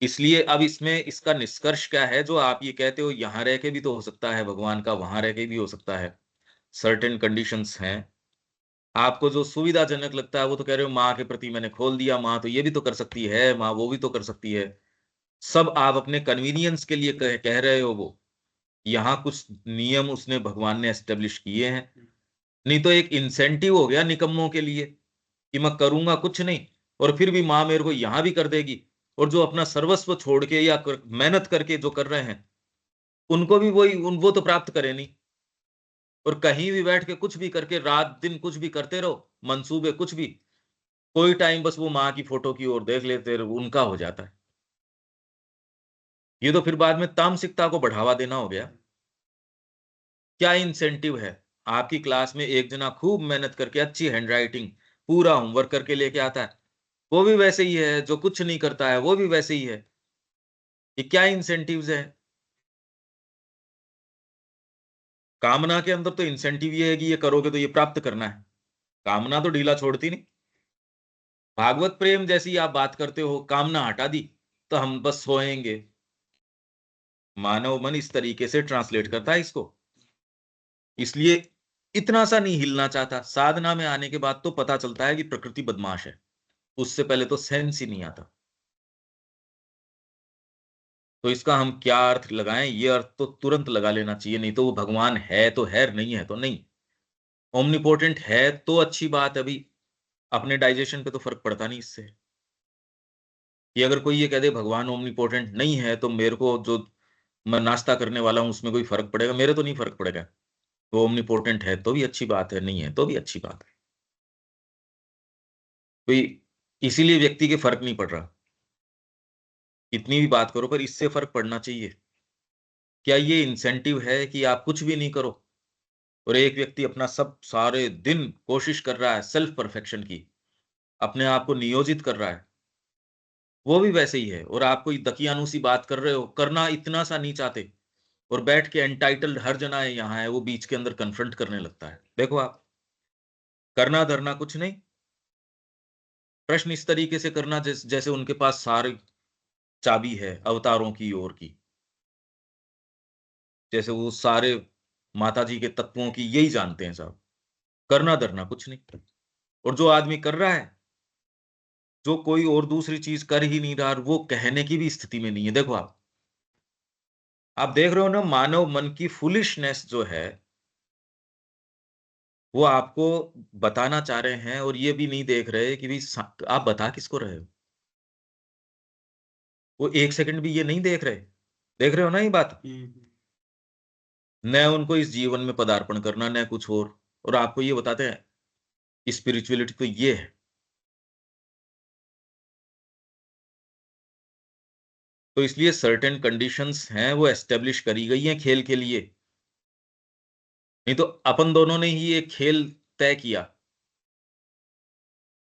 इसलिए अब इसमें इसका निष्कर्ष क्या है? जो आप ये कहते हो यहां रह के भी तो हो सकता है भगवान का, वहां रह के भी हो सकता है, सर्टेन कंडीशंस हैं। आपको जो सुविधाजनक लगता है वो तो कह रहे हो, माँ के प्रति मैंने खोल दिया, माँ तो ये भी तो कर सकती है, माँ वो भी तो कर सकती है। सब आप अपने कन्वीनियंस के लिए कह रहे हो। वो यहाँ कुछ नियम उसने, भगवान ने एस्टेब्लिश किए हैं। नहीं तो एक इंसेंटिव हो गया निकम्मों के लिए, कि मैं करूंगा कुछ नहीं और फिर भी माँ मेरे को यहां भी कर देगी, और जो अपना सर्वस्व छोड़ के या मेहनत करके जो कर रहे हैं, उनको भी वही वो तो प्राप्त करे नहीं। और कहीं भी बैठ के कुछ भी करके रात दिन कुछ भी करते रहो, मंसूबे कुछ भी, कोई टाइम बस वो माँ की फोटो की ओर देख लेते रहो, उनका हो जाता है। ये तो फिर बाद में तामसिकता को बढ़ावा देना हो गया। क्या इंसेंटिव है? आपकी क्लास में एक जना खूब मेहनत करके अच्छी हैंडराइटिंग, पूरा होमवर्क करके लेके आता है, वो भी वैसे ही है। जो कुछ नहीं करता है वो भी वैसे ही है। ये क्या इंसेंटिव्स है? कामना के अंदर तो इंसेंटिव ये है कि ये करोगे तो ये प्राप्त करना है। कामना तो ढीला छोड़ती नहीं। भागवत प्रेम जैसी आप बात करते हो, कामना हटा दी तो हम बस सोएंगे। मानव मन इस तरीके से ट्रांसलेट करता है इसको। इसलिए इतना सा नहीं हिलना चाहता। साधना में आने के बाद तो पता चलता है कि प्रकृति बदमाश है, उससे पहले तो सेंस ही नहीं आता। तो इसका हम क्या अर्थ लगाएं? ये अर्थ तो तुरंत लगा लेना चाहिए, नहीं तो वो भगवान है तो है, नहीं है तो नहीं। ओमनिपोटेंट है तो अच्छी बात है अभी, अपने डाइजेशन पे तो फर्क पड़ता नहीं इससे। कि अगर कोई ये कह दे भगवान ओमनिपोटेंट नहीं है तो मेरे को जो मैं नाश्ता करने वाला हूं उसमें कोई फर्क पड़ेगा? मेरे तो नहीं फर्क पड़ेगा। वो ओमनिपोटेंट है तो भी अच्छी बात है, नहीं है तो भी अच्छी बात है। कोई इसीलिए व्यक्ति के फर्क नहीं पड़ रहा, कितनी भी बात करो, पर इससे फर्क पड़ना चाहिए। क्या ये इंसेंटिव है कि आप कुछ भी नहीं करो, और एक व्यक्ति अपना सब सारे दिन कोशिश कर रहा है सेल्फ परफेक्शन की, अपने आप को नियोजित कर रहा है, वो भी वैसे ही है। और आप कोई दकियानूसी बात कर रहे हो, करना इतना सा नहीं चाहते, और बैठ के एंटाइटल्ड हर जना है यहाँ है, वो बीच के अंदर कन्फ्रंट करने लगता है। देखो आप, करना धरना कुछ नहीं, प्रश्न इस तरीके से करना जैसे उनके पास सारी चाबी है अवतारों की ओर की, जैसे वो सारे माता जी के तत्वों की यही जानते हैं साहब। करना धरना कुछ नहीं। और जो आदमी कर रहा है, जो कोई और दूसरी चीज कर ही नहीं रहा, वो कहने की भी स्थिति में नहीं है। देखो आप देख रहे हो ना, मानव मन की फुलिशनेस जो है, वो आपको बताना चाह रहे हैं, और ये भी नहीं देख रहे कि भी आप बता किसको रहे हो। वो एक सेकंड भी ये नहीं देख रहे। देख रहे हो ना ये बात? न उनको इस जीवन में पदार्पण करना, न कुछ और आपको ये बताते हैं स्पिरिचुअलिटी तो ये है। तो इसलिए सर्टेन कंडीशंस हैं, वो एस्टेब्लिश करी गई हैं खेल के लिए। नहीं तो अपन दोनों ने ही एक खेल तय किया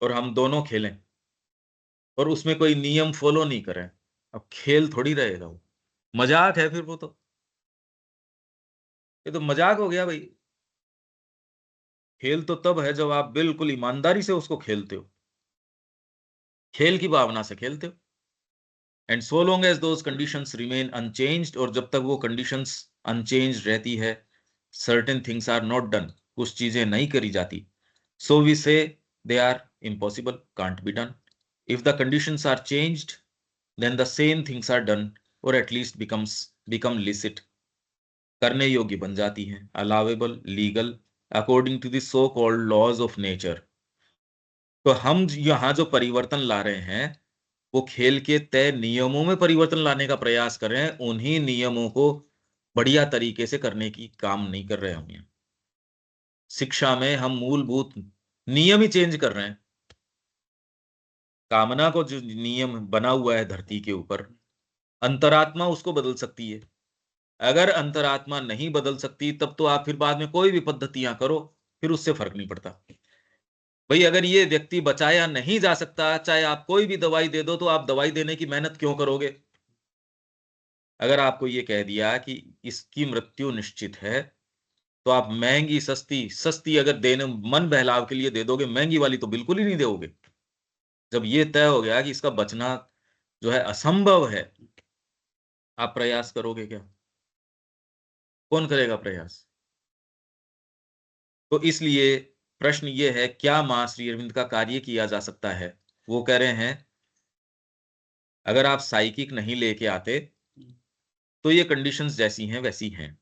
और हम दोनों खेलें, और उसमें कोई नियम फॉलो नहीं करें, अब खेल थोड़ी रहेगा वो। मजाक है फिर वो तो, ये तो मजाक हो गया भाई। खेल तो तब है जब आप बिल्कुल ईमानदारी से उसको खेलते हो, खेल की भावना से खेलते हो। And so long as those conditions remain unchanged, और जब तक वो कंडीशंस अनचेंज्ड रहती है, certain things are not done, कुछ चीजें नहीं करी जाती, so we say they are impossible, can't be done. If the conditions are changed, then the same things are done, और एटलीस्ट बिकम लिसिट, करने योग्य बन जाती हैं, allowable, legal, according to the so called laws of nature. तो हम यहाँ जो परिवर्तन ला रहे हैं, वो खेल के तय नियमों में परिवर्तन लाने का प्रयास कर रहे हैं, उन्हीं नियमों को बढ़िया तरीके से करने की काम नहीं कर रहे हम यहाँ. शिक्षा में हम मूलभूत नियम ही चेंज कर रहे हैं. कामना को जो नियम बना हुआ है धरती के ऊपर, अंतरात्मा उसको बदल सकती है. अगर अंतरात्मा नहीं बदल सकती, तब तो आप फिर बाद में कोई भी पद्धतियां करो, फिर उससे फर्क नहीं पड़ता. भाई अगर ये व्यक्ति बचाया नहीं जा सकता, चाहे आप कोई भी दवाई दे दो, तो आप दवाई देने की मेहनत क्यों करोगे? अगर आपको ये कह दिया कि इसकी मृत्यु निश्चित है, तो आप महंगी सस्ती सस्ती अगर देने मन बहलाव के लिए दे दोगे, महंगी वाली तो बिल्कुल ही नहीं दोगे. जब ये तय हो गया कि इसका बचना जो है असंभव है, आप प्रयास करोगे क्या? कौन करेगा प्रयास? तो इसलिए प्रश्न ये है, क्या मां श्री अरविंद का कार्य किया जा सकता है? वो कह रहे हैं, अगर आप साइकिक नहीं लेके आते, तो ये कंडीशंस जैसी हैं वैसी हैं.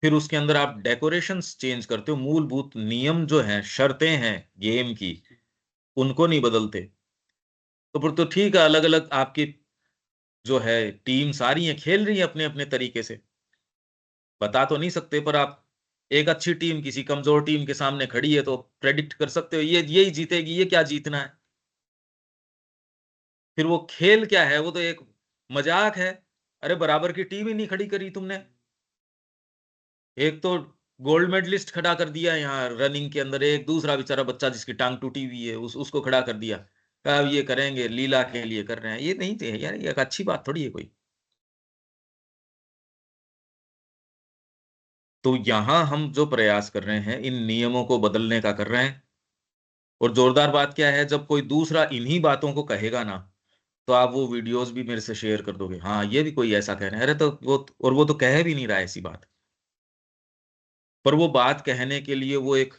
फिर उसके अंदर आप डेकोरेशंस चेंज करते हो, मूलभूत नियम जो हैं, शर्तें हैं गेम की, उनको नहीं बदलते, तो फिर तो ठीक है, अलग अलग आपकी जो है टीम सारी हैं, खेल रही है अपने अपने तरीके से. बता तो नहीं सकते, पर आप एक अच्छी टीम किसी कमजोर टीम के सामने खड़ी है, तो प्रेडिक्ट कर सकते हो ये यही जीतेगी, ये क्या जीतना है. फिर वो खेल क्या है? वो तो एक मजाक है. अरे बराबर की टीम ही नहीं खड़ी करी तुमने. एक तो गोल्ड मेडलिस्ट खड़ा कर दिया यहाँ रनिंग के अंदर, एक दूसरा बेचारा बच्चा जिसकी टांग टूटी हुई है, उसको खड़ा कर दिया, कहा अब ये करेंगे, लीला के लिए कर रहे हैं. ये नहीं थे यार, ये एक अच्छी बात थोड़ी है कोई. तो यहाँ हम जो प्रयास कर रहे हैं, इन नियमों को बदलने का कर रहे हैं. और जोरदार बात क्या है, जब कोई दूसरा इन्हीं बातों को कहेगा ना, तो आप वो वीडियोस भी मेरे से शेयर कर दोगे, हाँ ये भी कोई ऐसा कह रहे हैं, अरे तो वो तो कह भी नहीं रहा है ऐसी बात. पर वो बात कहने के लिए वो एक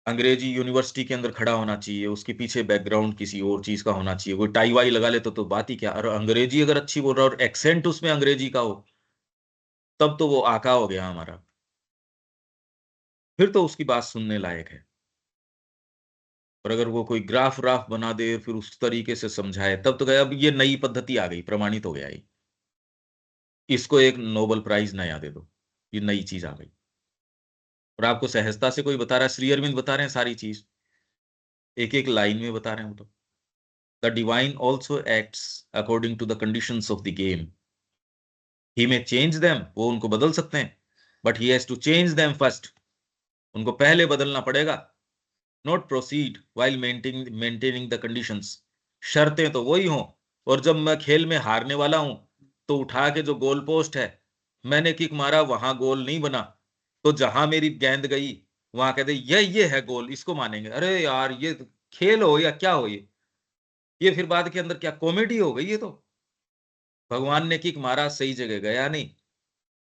अंग्रेजी यूनिवर्सिटी के अंदर खड़ा होना चाहिए, उसके पीछे बैकग्राउंड किसी और चीज का होना चाहिए, कोई टाई वाई लगा ले तो बात ही क्या. और अंग्रेजी अगर अच्छी बोल रहा है और एक्सेंट उसमें अंग्रेजी का हो, तब तो वो आका हो गया हमारा, फिर तो उसकी बात सुनने लायक है. और अगर वो कोई ग्राफ व्राफ बना दे, फिर उस तरीके से समझाए, तब तो गया, अब ये नई पद्धति आ गई, प्रमाणित हो गया ये, इसको एक नोबेल प्राइज नया दे दो, ये नई चीज आ गई. और आपको सहजता से कोई बता रहा है, श्री अरविंद बता रहे हैं सारी चीज, एक एक लाइन में बता रहे हैं वो तो. The divine also acts according to the conditions of the game. He may change them, वो उनको बदल सकते हैं, but he has to change them first. उनको पहले बदलना पड़ेगा. Not proceed while maintaining the conditions. शर्तें तो वही हों, और जब मैं खेल में हारने वाला हूं, तो उठा के जो गोल पोस्ट है, मैंने किक मारा, वहां गोल नहीं बना, तो जहां मेरी गेंद गई, वहां कहते ये है गोल, इसको मानेंगे. अरे यार, ये तो खेल हो या क्या हो ये फिर बाद के अंदर क्या कॉमेडी हो गई ये तो. भगवान ने किक मारा, सही जगह गया नहीं,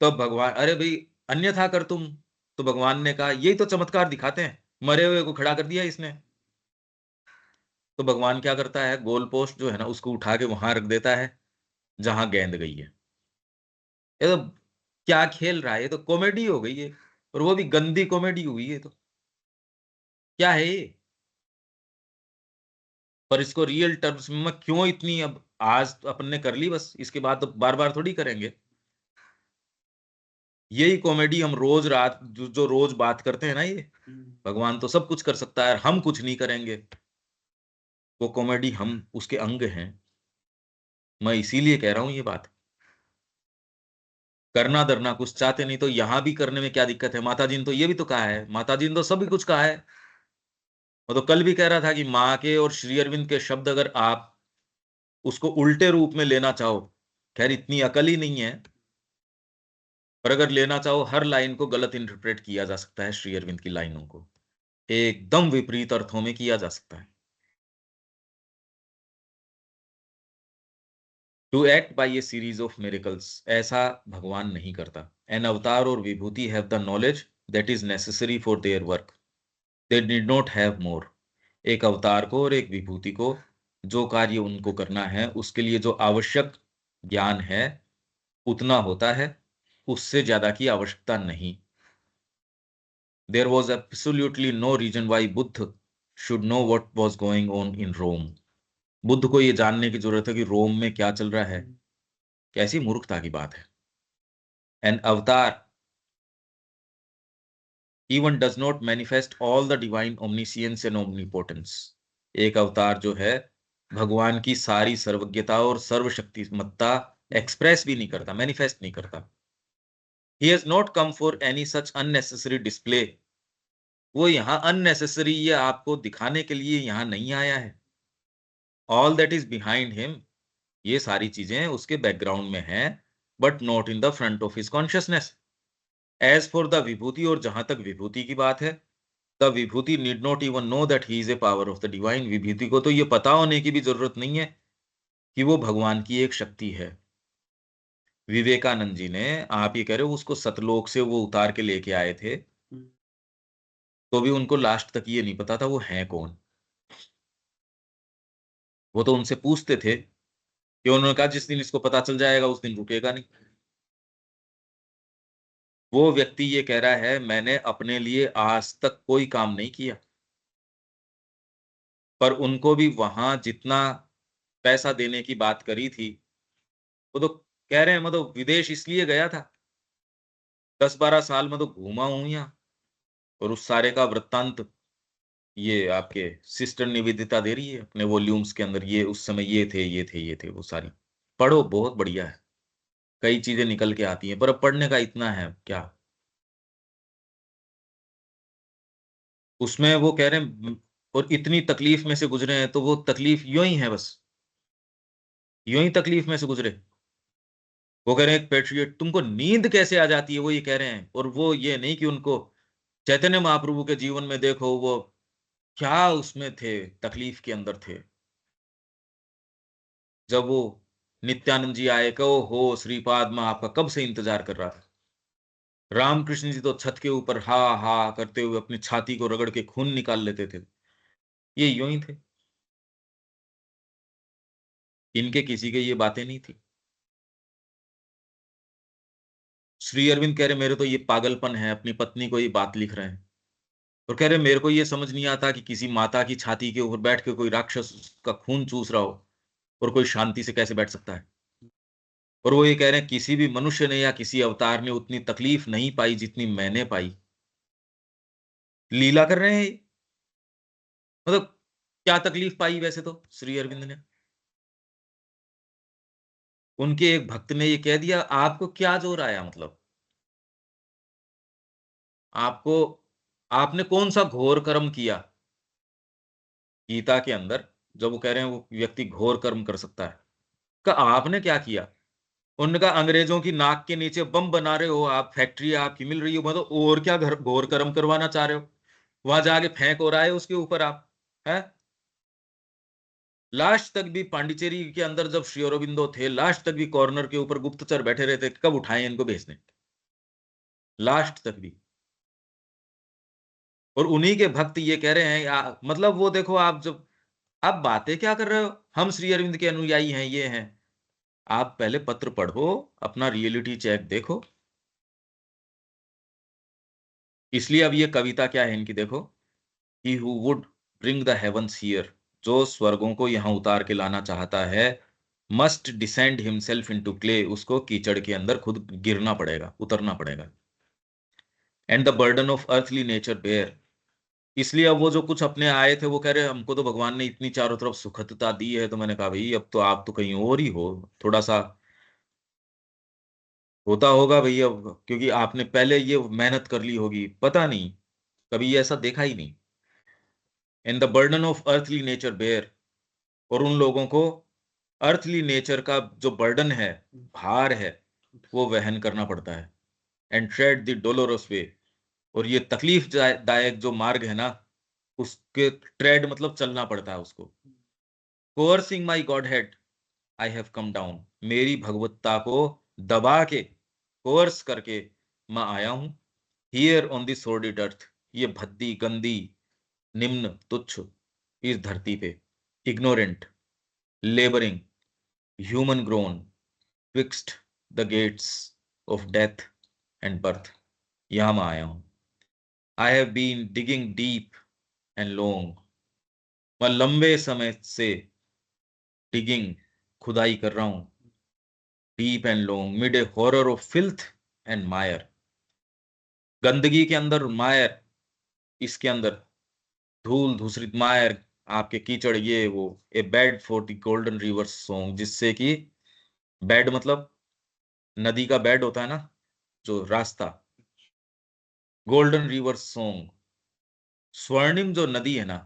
तो भगवान, अरे भाई अन्यथा कर तुम. तो भगवान ने कहा, यही तो चमत्कार दिखाते हैं, मरे हुए को खड़ा कर दिया इसने. तो भगवान क्या करता है, गोल पोस्ट जो है ना, उसको उठा के वहां रख देता है जहां गेंद गई है. ये तो क्या खेल रहा है, ये तो कॉमेडी हो गई है, और वो भी गंदी कॉमेडी हुई है. तो क्या है ये? पर इसको रियल टर्म्स में क्यों इतनी, अब आज तो अपन ने कर ली, बस इसके बाद तो बार बार थोड़ी करेंगे. यही कॉमेडी हम रोज रात जो रोज बात करते हैं ना, ये भगवान तो सब कुछ कर सकता है, हम कुछ नहीं करेंगे, वो कॉमेडी हम उसके अंग हैं. मैं इसीलिए कह रहा हूं ये बात. करना धरना कुछ चाहते नहीं, तो यहां भी करने में क्या दिक्कत है? माता जी ने तो ये भी तो कहा है, माता जी ने तो सभी कुछ कहा है. वो तो कल भी कह रहा था कि माँ के और श्री अरविंद के शब्द अगर आप उसको उल्टे रूप में लेना चाहो, खैर इतनी अकल ही नहीं है, पर अगर लेना चाहो, हर लाइन को गलत इंटरप्रेट किया जा सकता है. श्री अरविंद की लाइनों को एकदम विपरीत अर्थों में किया जा सकता है. To act by a series of miracles, ऐसा भगवान नहीं करता। एन अवतार और vibhuti have the knowledge that is necessary for their work, they did not have more. एक अवतार को और एक विभूति को जो कार्य उनको करना है उसके लिए जो आवश्यक ज्ञान है उतना होता है, उससे ज्यादा की आवश्यकता नहीं। There was absolutely no reason why Buddha should know what was going on in Rome. Buddha को यह जानने की जरूरत है कि रोम में क्या चल रहा है। कैसी मूर्खता की बात है। एन अवतार even does not manifest all the divine omniscience and omnipotence। एक अवतार जो है भगवान की सारी सर्वज्ञता और सर्वशक्तिमत्ता एक्सप्रेस भी नहीं करता, मैनिफेस्ट नहीं करता। he has not come for any such unnecessary display। वो यहाँ अननेसेसरी ये आपको दिखाने के लिए यहाँ नहीं आया है। all that is behind him, ये सारी चीजें उसके बैकग्राउंड में हैं, but not in the front of his consciousness. As for the vibhuti, और जहां तक विभूति की बात है, the vibhuti need not even know that he is a power of the divine. Vibhuti को तो ये पता होने की भी जरूरत नहीं है कि वो भगवान की एक शक्ति है। विवेकानंद जी ने, आप ये कह रहे हो उसको सतलोक से वो उतार के लेके आए थे, तो भी उनको लास्ट तक ये नहीं पता था वो है कौन। वो तो उनसे पूछते थे कि उन्होंने कहा जिस दिन इसको पता चल जाएगा उस दिन रुकेगा नहीं। वो व्यक्ति ये कह रहा है मैंने अपने लिए आज तक कोई काम नहीं किया, पर उनको भी वहां जितना पैसा देने की बात करी थी, वो तो कह रहे हैं मैं तो विदेश इसलिए गया था, 10-12 साल में तो घूमा हूं यहाँ। और उस सारे का वृत्तांत ये आपके सिस्टर निवेदिता दे रही है अपने वॉल्यूम्स के अंदर। ये उस समय ये थे, ये थे, ये थे, वो सारी पढ़ो, बहुत बढ़िया है। कई चीजें निकल के आती हैं, पर अब पढ़ने का इतना है क्या। उसमें वो कह रहे हैं और इतनी तकलीफ में से गुजरे हैं, तो वो तकलीफ यूं ही है, बस यूं ही तकलीफ में से गुजरे। वो कह रहे हैं एक पेट्रियट, तुमको नींद कैसे आ जाती है, वो ये कह रहे हैं। और वो ये नहीं कि उनको चैतन्य महाप्रभु के जीवन में देखो वो क्या उसमें थे, तकलीफ के अंदर थे। जब वो नित्यानंद जी आए, कहो हो श्रीपाद, मैं आपका कब से इंतजार कर रहा था। रामकृष्ण जी तो छत के ऊपर हा हा करते हुए अपनी छाती को रगड़ के खून निकाल लेते थे। ये यूं ही थे, इनके किसी के ये बातें नहीं थी। श्री अरविंद कह रहे मेरे तो ये पागलपन है, अपनी पत्नी को ये बात लिख रहे हैं और कह रहे मेरे को ये समझ नहीं आता कि किसी माता की छाती के ऊपर बैठ के कोई राक्षस का खून चूस रहा हो और कोई शांति से कैसे बैठ सकता है। और वो ये कह रहे हैं किसी भी मनुष्य ने या किसी अवतार ने उतनी तकलीफ नहीं पाई जितनी मैंने पाई। लीला कर रहे हैं ये। मतलब क्या तकलीफ पाई वैसे तो श्री अरविंद ने। उनके एक भक्त ने ये कह दिया आपको क्या जोर आया, मतलब आपको, आपने कौन सा घोर कर्म किया। गीता के अंदर जब वो कह रहे हैं वो व्यक्ति घोर कर्म कर सकता है, का आपने क्या किया। उन्होंने कहा अंग्रेजों की नाक के नीचे बम बना रहे हो आप, फैक्ट्री आपकी मिल रही हो, मतलब और क्या घोर कर्म करवाना चाह रहे हो। वहां जाके फेंक हो रहा है उसके ऊपर आप, है। लास्ट तक भी पांडिचेरी के अंदर जब श्री अरबिंदो थे, लास्ट तक भी कॉर्नर के ऊपर गुप्तचर बैठे रहते, कब उठाए इनको भेजने, लास्ट तक भी। और उन्हीं के भक्त ये कह रहे हैं मतलब वो देखो आप जब, आप बातें क्या कर रहे हो, हम श्री अरविंद के अनुयायी हैं, ये हैं। आप पहले पत्र पढ़ो, अपना रियलिटी चेक देखो। इसलिए अब ये कविता क्या है इनकी देखो, he who would bring the heavens here, जो स्वर्गों को यहां उतार के लाना चाहता है, must descend himself into clay, उसको कीचड़ के अंदर खुद गिरना पड़ेगा, उतरना पड़ेगा। And the burden of earthly nature bear, इसलिए अब वो जो कुछ अपने आए थे वो कह रहे हमको तो भगवान ने इतनी चारों तरफ सुखदता दी है, तो मैंने कहा भाई अब तो आप तो कहीं और ही हो, थोड़ा सा होता होगा भैया, क्योंकि आपने पहले ये मेहनत कर ली होगी, पता नहीं, कभी ऐसा देखा ही नहीं। And the burden of earthly nature bear, और उन लोगों को अर्थली नेचर का जो बर्डन है, भार है, वो वहन करना पड़ता है। एंड ट्रेड द डोलोरस वे, और ये तकलीफ दायक जो मार्ग है ना, उसके ट्रेड मतलब चलना पड़ता है उसको। Coercing my godhead, I have come down, मेरी भगवत्ता को दबा के, कोर्स करके मैं आया हूं। Here on this sordid earth, ये भद्दी गंदी निम्न तुच्छ इस धरती पे, ignorant, labouring, human grown, twixt the gates of death and birth, यहां मैं आया हूं। I have been digging deep and long, मैं लंबे समय से डिगिंग, खुदाई कर रहा हूं, deep and long, mid a horror of filth and mire, गंदगी के अंदर मायर, इसके अंदर धूल धूसरित मायर, आपके कीचड़, ये वो, a bed for the golden river song, जिससे कि बेड मतलब नदी का बेड होता है ना, जो रास्ता, गोल्डन रिवर सॉन्ग, स्वर्णिम जो नदी है ना,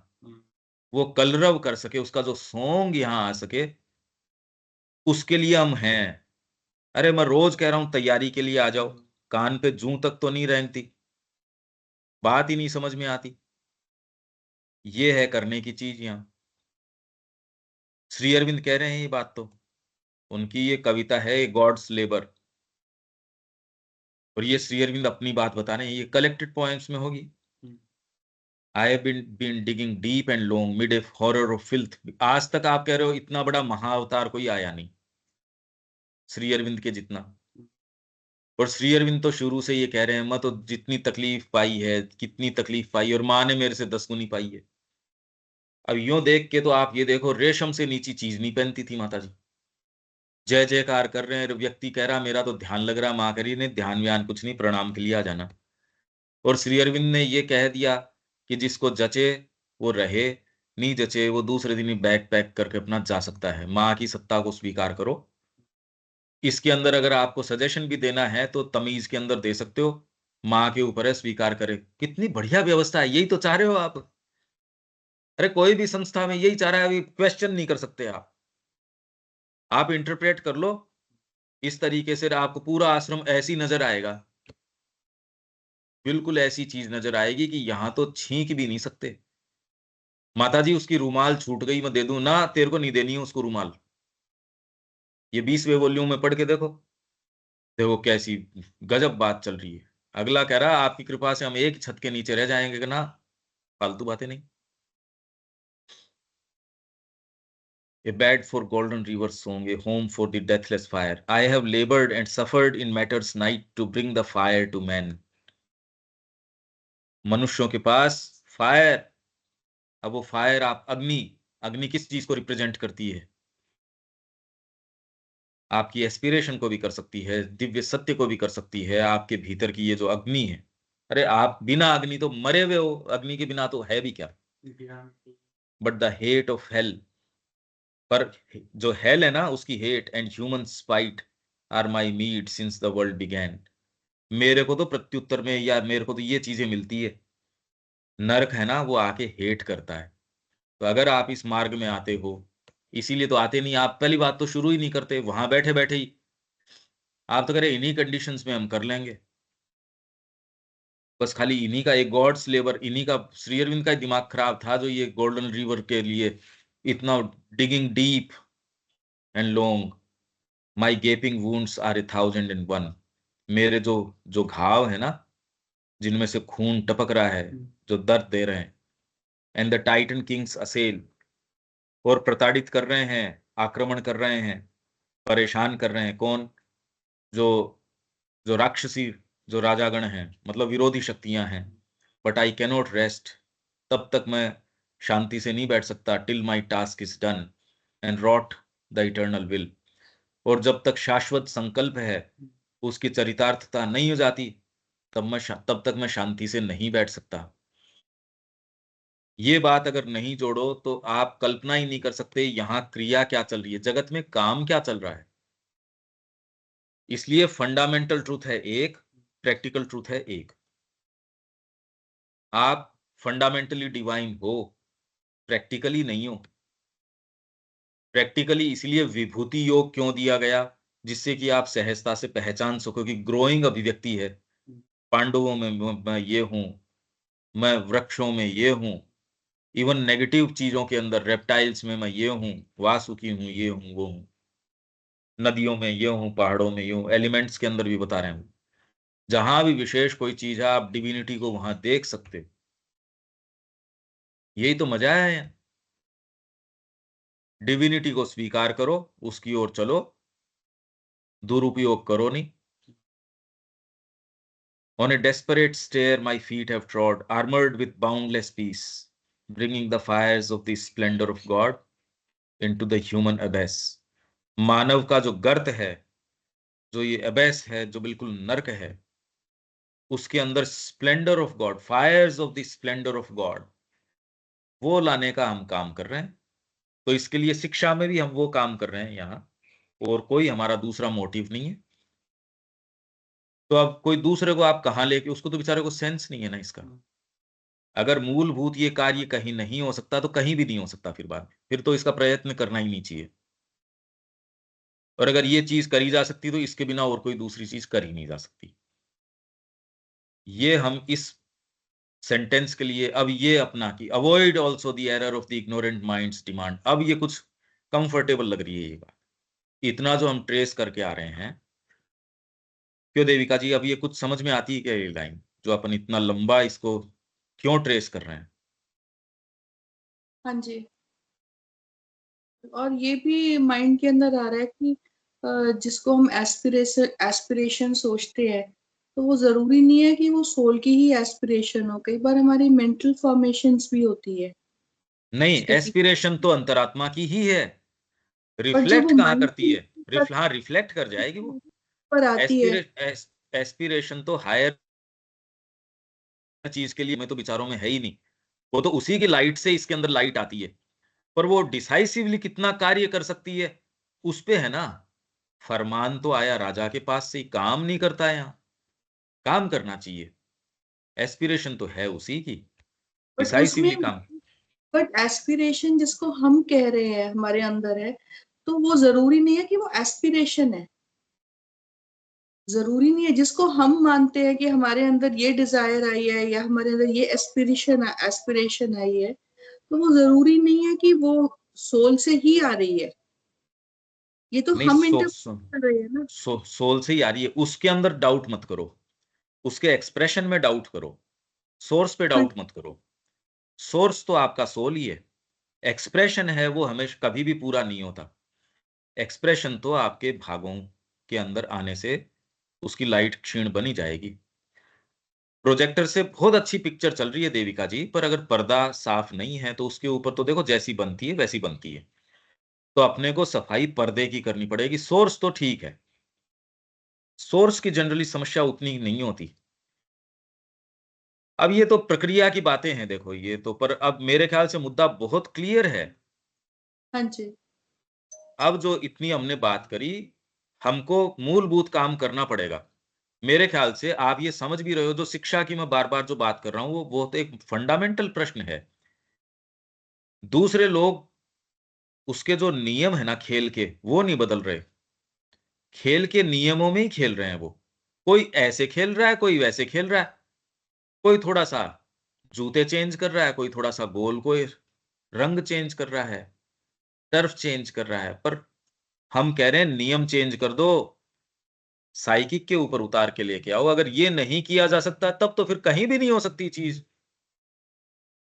वो कलरव कर सके, उसका जो सॉन्ग यहां आ सके, उसके लिए हम हैं। अरे मैं रोज कह रहा हूं तैयारी के लिए आ जाओ, कान पे जूं तक तो नहीं रेंगती, बात ही नहीं समझ में आती। ये है करने की चीज यहां। श्री अरविंद कह रहे हैं ये बात तो, उनकी ये कविता है गॉड्स लेबर, और ये श्री अरविंद अपनी बात बता रहे हैं, ये कलेक्टेड पोएम्स में होगी। I have been digging deep and long mid a horror of filth, आज तक आप कह रहे हो इतना बड़ा महाअवतार कोई आया नहीं श्री अरविंद के जितना। और श्री अरविंद तो शुरू से ये कह रहे हैं, मैं तो जितनी तकलीफ पाई है, कितनी तकलीफ पाई, और माँ ने मेरे से 10 गुनी पाई है। अब यूं देख के तो आप ये देखो, रेशम से नीची चीज नहीं पहनती थी माता जी। जय जयकार कर रहे हैं, व्यक्ति कह रहा मेरा तो ध्यान लग रहा, माँ करी ने ध्यान व्यान कुछ नहीं, प्रणाम के लिए आ जाना। और श्री अरविंद ने ये कह दिया कि जिसको जचे वो रहे, नहीं जचे वो दूसरे दिन ही बैग पैक करके अपना जा सकता है। माँ की सत्ता को स्वीकार करो। इसके अंदर अगर आपको सजेशन भी देना है तो तमीज के अंदर दे सकते हो, माँ के ऊपर है, स्वीकार करे। कितनी बढ़िया व्यवस्था है, यही तो चाह रहे हो आप। अरे कोई भी संस्था में यही चाह रहा है, अभी क्वेश्चन नहीं कर सकते आप इंटरप्रेट कर लो इस तरीके से, आपको पूरा आश्रम ऐसी नजर आएगा, बिल्कुल ऐसी चीज नजर आएगी कि यहां तो छींक भी नहीं सकते। माता जी उसकी रूमाल छूट गई, मैं दे दूं ना, तेरे को नहीं देनी है उसको रूमाल। ये 20वें वॉल्यूम में पढ़ के देखो, देखो कैसी गजब बात चल रही है। अगला कह रहा आपकी कृपा से हम एक छत के नीचे रह जाएंगे, कि ना फालतू बातें नहीं। A bed for golden river song, a home for the deathless fire. I have labored and suffered in matter's night to bring the fire to men. मनुष्यों के पास फायर, अब वो फायर, आप अग्नि, अग्नि किस चीज को रिप्रेजेंट करती है? आपकी एस्पिरेशन को भी कर सकती है, दिव्य सत्य को भी कर सकती है, आपके भीतर की ये जो अग्नि है। अरे आप बिना अग्नि तो मरे हुए हो, अग्नि के बिना तो है भी क्या। But the hate of hell, पर जो हेल है ना उसकी hate and human spite are my meed since the world began. मेरे को तो प्रत्युत्तर में, या मेरे को तो ये चीजें मिलती है, नरक है ना वो आके हेट करता है। तो अगर आप इस मार्ग में आते हो, इसीलिए तो आते नहीं आप, पहली बात तो शुरू ही नहीं करते, वहां बैठे बैठे ही आप तो कह रहे इन्हीं कंडीशंस में हम कर लेंगे, बस खाली इन्हीं का एक गॉड्स लेबर, इन्हीं का, श्री अरविंद का दिमाग खराब था जो ये गोल्डन रिवर के लिए इतना digging deep and long, my gaping wounds are 1001। मेरे जो जो घाव है ना, जिनमें से खून टपक रहा है, जो दर्द दे रहे हैं, एंड द टाइटन किंग्स असेल, और प्रताड़ित कर रहे हैं, आक्रमण कर रहे हैं, परेशान कर रहे हैं, कौन? जो जो राक्षसी, जो राजागण हैं, मतलब विरोधी शक्तियां हैं। बट आई कैनॉट रेस्ट, तब तक मैं शांति से नहीं बैठ सकता, till my task is done and wrought the eternal will. और जब तक शाश्वत संकल्प है उसकी चरितार्थता नहीं हो जाती, तब तक मैं शांति से नहीं बैठ सकता। ये बात अगर नहीं जोड़ो तो आप कल्पना ही नहीं कर सकते यहाँ क्रिया क्या चल रही है, जगत में काम क्या चल रहा है। इसलिए फंडामेंटल ट्रूथ है एक, प्रैक्टिकल ट्रूथ है एक। आप फंडामेंटली डिवाइन हो, प्रैक्टिकली नहीं हो। प्रैक्टिकली इसलिए विभूति योग क्यों दिया गया, जिससे कि आप सहजता से पहचान सको कि ग्रोइंग अभिव्यक्ति है। पांडवों में मैं ये हूं, मैं वृक्षों में ये हूं, इवन नेगेटिव चीजों के अंदर रेप्टाइल्स में मैं ये हूं, वासुकी हूं, ये हूं, वो हूं। नदियों में ये हूं, पहाड़ों में ये हूं, एलिमेंट्स के अंदर भी बता रहे हैं। जहां भी विशेष कोई चीज है आप डिविनिटी को वहां देख सकते हो। यही तो मजा है। डिविनिटी को स्वीकार करो, उसकी ओर चलो, दुरुपयोग करो नहीं। On a desperate stair my feet have trod, armored with boundless peace, bringing the fires of the splendor of God into the human abyss. मानव का जो गर्त है, जो ये अबैस है, जो बिल्कुल नर्क है, उसके अंदर splendour of God, fires of the splendour of God, वो लाने का हम काम कर रहे हैं। तो इसके लिए शिक्षा में भी हम वो काम कर रहे हैं यहाँ, और कोई हमारा दूसरा मोटिव नहीं है। तो अब कोई दूसरे को आप कहाँ लेके, उसको तो बेचारे को सेंस नहीं है ना इसका। अगर मूलभूत ये कार्य कहीं नहीं हो सकता तो कहीं भी नहीं हो सकता फिर बाद में, फिर तो इसका प्रयत्न करना ही नहीं चाहिए। और अगर ये चीज करी जा सकती तो इसके बिना और कोई दूसरी चीज कर ही नहीं जा सकती। ये हम इस सेंटेंस के लिए अब ये अपना कि avoid also the error of the ignorant minds demand, अब ये कुछ कंफर्टेबल लग रही है ये बात। इतना जो हम ट्रेस करके आ रहे हैं, क्यों देविका जी, अब ये कुछ समझ में आती है क्या ये लाइन, जो अपन इतना लंबा इसको क्यों ट्रेस कर रहे हैं? हाँ जी। और ये भी माइंड के अंदर आ रहा है कि जिसको हम एस्पिरेशन सोचते हैं, तो वो जरूरी नहीं है कि वो सोल की ही एस्पिरेशन हो, कई बार हमारी मेंटल फॉर्मेशंस भी होती है नहीं, उसके पीछे। एस्पिरेशन तो अंतरात्मा की ही है, पर जब रिफ्लेक्ट वो कहाँ माइंड करती है? हाँ, रिफ्लेक्ट कर जाएगी वो। पर आती है। एस्पिरेशन तो हायर चीज के लिए में तो विचारों में है ही नहीं। वो तो उसी की लाइट से इसके अंदर लाइट आती है, पर वो डिसाइसिवली कितना कार्य कर सकती है उस पे है ना। फरमान तो आया राजा के पास से ही, काम नहीं करता है यहाँ, काम करना चाहिए। एस्पिरेशन तो है उसी की, बट उसमें डिसाइसिवली काम। बट एस्पिरेशन जिसको हम कह रहे हैं हमारे अंदर है, तो वो जरूरी नहीं है कि वो एस्पिरेशन है। जरूरी नहीं है जिसको हम मानते हैं कि हमारे अंदर ये डिजायर आई है या हमारे अंदर ये एस्पिरेशन आई है, तो वो जरूरी नहीं है कि वो सोल से ही आ रही है। ये तो नहीं, हम इंटरप्रेट कर रहे हैं ना। सोल से ही आ रही है, उसके अंदर डाउट मत करो, उसके एक्सप्रेशन में डाउट करो, सोर्स पे हाँ। डाउट मत करो। सोर्स तो आपका सोल ही है। एक्सप्रेशन है वो हमेशा कभी भी पूरा नहीं होता। एक्सप्रेशन तो आपके भागों के अंदर आने से उसकी लाइट क्षीण बनी जाएगी। प्रोजेक्टर से बहुत अच्छी पिक्चर चल रही है देविका जी, पर अगर पर्दा साफ नहीं है तो उसके ऊपर तो देखो जैसी बनती है वैसी बनती है। तो अपने को सफाई पर्दे की करनी पड़ेगी। सोर्स तो ठीक है, सोर्स की जनरली समस्या उतनी नहीं होती। अब ये तो प्रक्रिया की बातें हैं, देखो ये तो, पर अब मेरे ख्याल से मुद्दा बहुत क्लियर है। हाँ जी। अब जो इतनी हमने बात करी, हमको मूलभूत काम करना पड़ेगा। मेरे ख्याल से आप ये समझ भी रहे हो, जो शिक्षा की मैं बार बार जो बात कर रहा हूं वो तो एक फंडामेंटल प्रश्न है। दूसरे लोग उसके जो नियम है ना खेल के, वो नहीं बदल रहे। खेल के नियमों में ही खेल रहे हैं वो। कोई ऐसे खेल रहा है, कोई वैसे खेल रहा है, कोई थोड़ा सा जूते चेंज कर रहा है, कोई थोड़ा सा गोल, कोई रंग चेंज कर रहा है, टर्फ चेंज कर रहा है। पर हम कह रहे हैं नियम चेंज कर दो, साइकिक के ऊपर उतार के लेके आओ। अगर ये नहीं किया जा सकता तब तो फिर कहीं भी नहीं हो सकती चीज।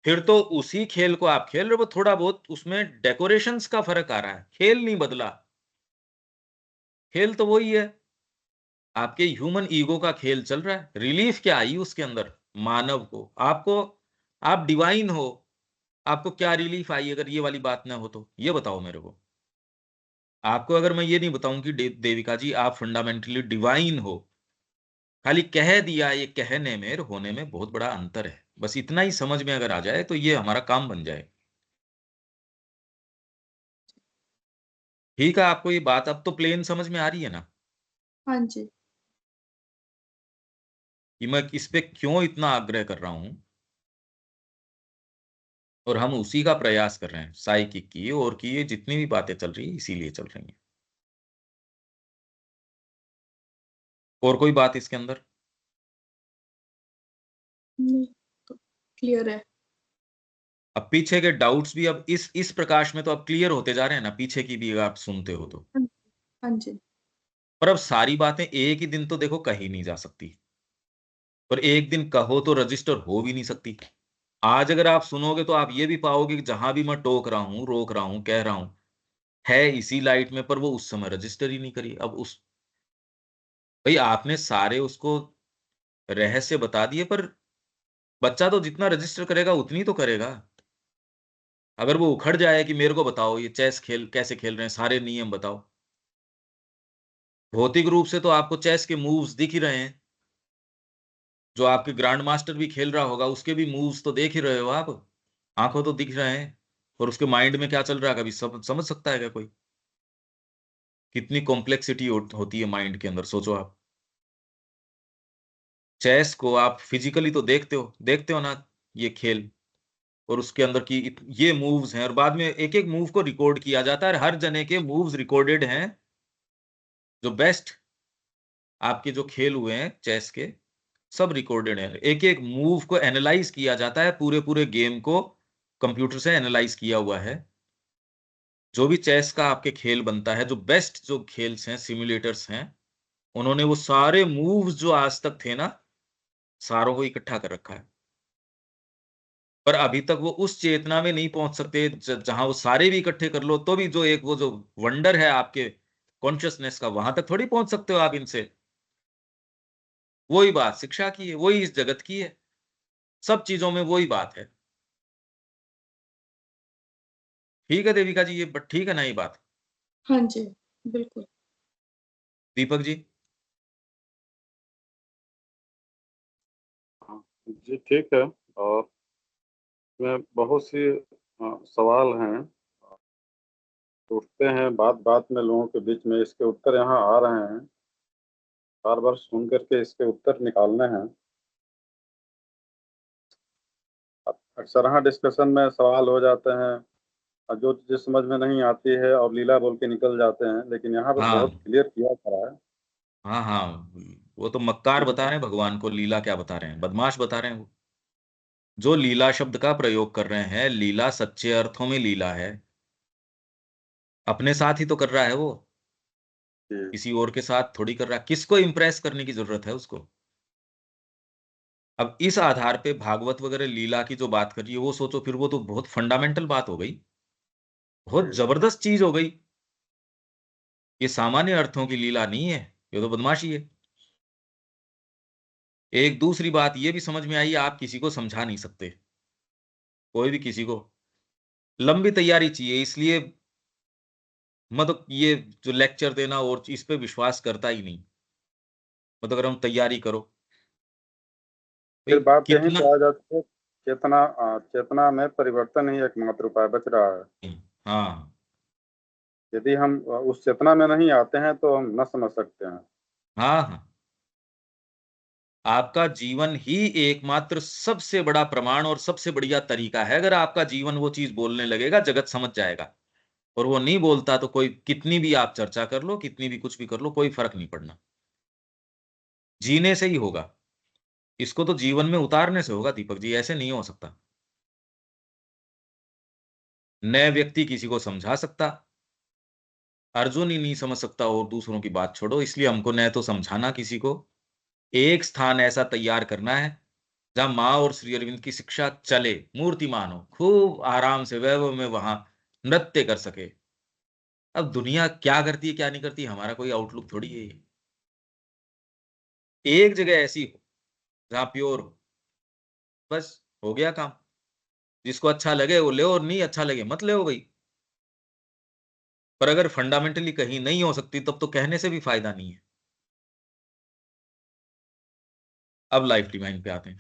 फिर तो उसी खेल को आप खेल रहे हो, थोड़ा बहुत उसमें डेकोरेशंस का फर्क आ रहा है, खेल नहीं बदला। खेल तो वही है, आपके ह्यूमन ईगो का खेल चल रहा है। रिलीफ क्या आई उसके अंदर? मानव को, आपको, आप डिवाइन हो, आपको क्या रिलीफ आई अगर ये वाली बात ना हो तो? ये बताओ मेरे को। आपको अगर मैं ये नहीं बताऊं कि देविका जी आप फंडामेंटली डिवाइन हो, खाली कह दिया, ये कहने में और होने में बहुत बड़ा अंतर है। बस इतना ही समझ में अगर आ जाए तो ये हमारा काम बन जाए। ठीक है, आपको ये बात अब तो प्लेन समझ में आ रही है ना, हाँ जी। कि मैं इस पे क्यों इतना आग्रह कर रहा हूं। और हम उसी का प्रयास कर रहे हैं, साइकिक की और की, ये जितनी भी बातें चल रही है इसीलिए चल रही हैं। और कोई बात इसके अंदर? नहीं, तो क्लियर है। अब पीछे के डाउट्स भी अब इस प्रकाश में तो अब क्लियर होते जा रहे हैं ना, पीछे की भी अगर आप सुनते हो तो। हाँ हाँ जी। पर अब सारी बातें एक ही दिन तो देखो कही नहीं जा सकती, पर एक दिन कहो तो रजिस्टर हो भी नहीं सकती। आज अगर आप सुनोगे तो आप ये भी पाओगे कि जहां भी मैं टोक रहा हूं, रोक रहा हूं, कह रहा हूं, है इसी लाइट में, पर वो उस समय रजिस्टर ही नहीं करी। अब उस भाई आपने सारे उसको रहस्य बता दिए, पर बच्चा तो जितना रजिस्टर करेगा उतनी तो करेगा। अगर वो उखड़ जाए कि मेरे को बताओ ये चेस खेल कैसे खेल रहे हैं, सारे नियम बताओ, भौतिक रूप से तो आपको चेस के मूव्स दिख ही रहे हैं। जो आपके ग्रैंड मास्टर भी खेल रहा होगा उसके भी मूव्स तो देख ही रहे हो आप, आंखों तो दिख रहे हैं। और उसके माइंड में क्या चल रहा है कभी समझ सकता है क्या कोई? कितनी कॉम्प्लेक्सिटी होती है माइंड के अंदर, सोचो आप। चेस को आप फिजिकली तो देखते हो ना, ये खेल, और उसके अंदर की ये मूव्स हैं, और बाद में एक एक मूव को रिकॉर्ड किया जाता है, हर जने के मूव्स रिकॉर्डेड हैं। जो बेस्ट आपके जो खेल हुए हैं चेस के, सब रिकॉर्डेड है। एक एक मूव को एनालाइज किया जाता है, पूरे पूरे गेम को कंप्यूटर से एनालाइज किया हुआ है। जो भी चेस का आपके खेल बनता है, जो बेस्ट जो खेल्स हैं, सिमुलेटर्स हैं, उन्होंने वो सारे मूव्स जो आज तक थे ना, सारों को इकट्ठा कर रखा है। पर अभी तक वो उस चेतना में नहीं पहुंच सकते जहां वो सारे भी इकट्ठे कर लो तो भी जो एक वो जो वंडर है आपके कॉन्शियसनेस का, वहां तक थोड़ी पहुंच सकते हो आप इनसे। वही बात शिक्षा की है, वही इस जगत की है, सब चीजों में वही बात है। ठीक है देविका जी, ये बट ठीक है ना ये बात? हाँ जी, बिल्कुल। दीपक जी? हाँ, जी ठीक है। और इसमें बहुत सी सवाल हैं, उठते हैं बात बात में लोगों के बीच में, इसके उत्तर यहाँ आ रहे हैं, बार बार सुन करके इसके उत्तर निकालने हैं। अक्सर यहाँ डिस्कशन में सवाल हो जाते हैं और जो चीज़ समझ में नहीं आती है और लीला बोल के निकल जाते हैं, लेकिन यहाँ पे बहुत हाँ क्लियर किया जा रहा है। हाँ हाँ, वो तो मक्कार बता रहे हैं भगवान को, लीला क्या बता रहे हैं, बदमाश बता रहे हैं वो। जो लीला शब्द का प्रयोग कर रहे हैं, लीला सच्चे अर्थों में लीला है, अपने साथ ही तो कर रहा है वो, जी किसी और के साथ थोड़ी कर रहा है। किसको इंप्रेस करने की जरूरत है उसको? अब इस आधार पे भागवत वगैरह लीला की जो बात कर रही है वो सोचो, फिर वो तो बहुत फंडामेंटल बात हो गई, बहुत जी जबरदस्त चीज हो गई। ये सामान्य अर्थों की लीला नहीं है, ये तो बदमाशी है। एक दूसरी बात ये भी समझ में आई, आप किसी को समझा नहीं सकते, कोई भी किसी को लंबी तैयारी चाहिए। इसलिए मतलब ये जो लेक्चर देना और इस पे विश्वास करता ही नहीं। मतलब अगर हम तैयारी करो भाई फिर बात यहीं कितना। पे आ जाती है, चेतना में परिवर्तन ही एकमात्र उपाय बच रहा है। हाँ यदि हम उस चेतना में नहीं आते हैं तो हम न समझ सकते हैं। हाँ हाँ, आपका जीवन ही एकमात्र सबसे बड़ा प्रमाण और सबसे बढ़िया तरीका है। अगर आपका जीवन वो चीज बोलने लगेगा, जगत समझ जाएगा। और वो नहीं बोलता तो कोई कितनी भी आप चर्चा कर लो, कितनी भी कुछ भी कर लो, कोई फर्क नहीं पड़ना। जीने से ही होगा, इसको तो जीवन में उतारने से होगा दीपक जी, ऐसे नहीं हो सकता। नए व्यक्ति किसी को समझा सकता, अर्जुन ही नहीं समझ सकता, और दूसरों की बात छोड़ो। इसलिए हमको न तो समझाना किसी को, एक स्थान ऐसा तैयार करना है जहां माँ और श्री अरविंद की शिक्षा चले, मूर्तिमान हो, खूब आराम से वैभव में वहां नृत्य कर सके। अब दुनिया क्या करती है क्या नहीं करती, हमारा कोई आउटलुक थोड़ी है ये। एक जगह ऐसी हो जहां प्योर हो, बस हो गया काम। जिसको अच्छा लगे वो ले, और नहीं अच्छा लगे मत ले भाई। पर अगर फंडामेंटली कहीं नहीं हो सकती तब तो कहने से भी फायदा नहीं है। अब लाइफ डिवाइन पे आते हैं।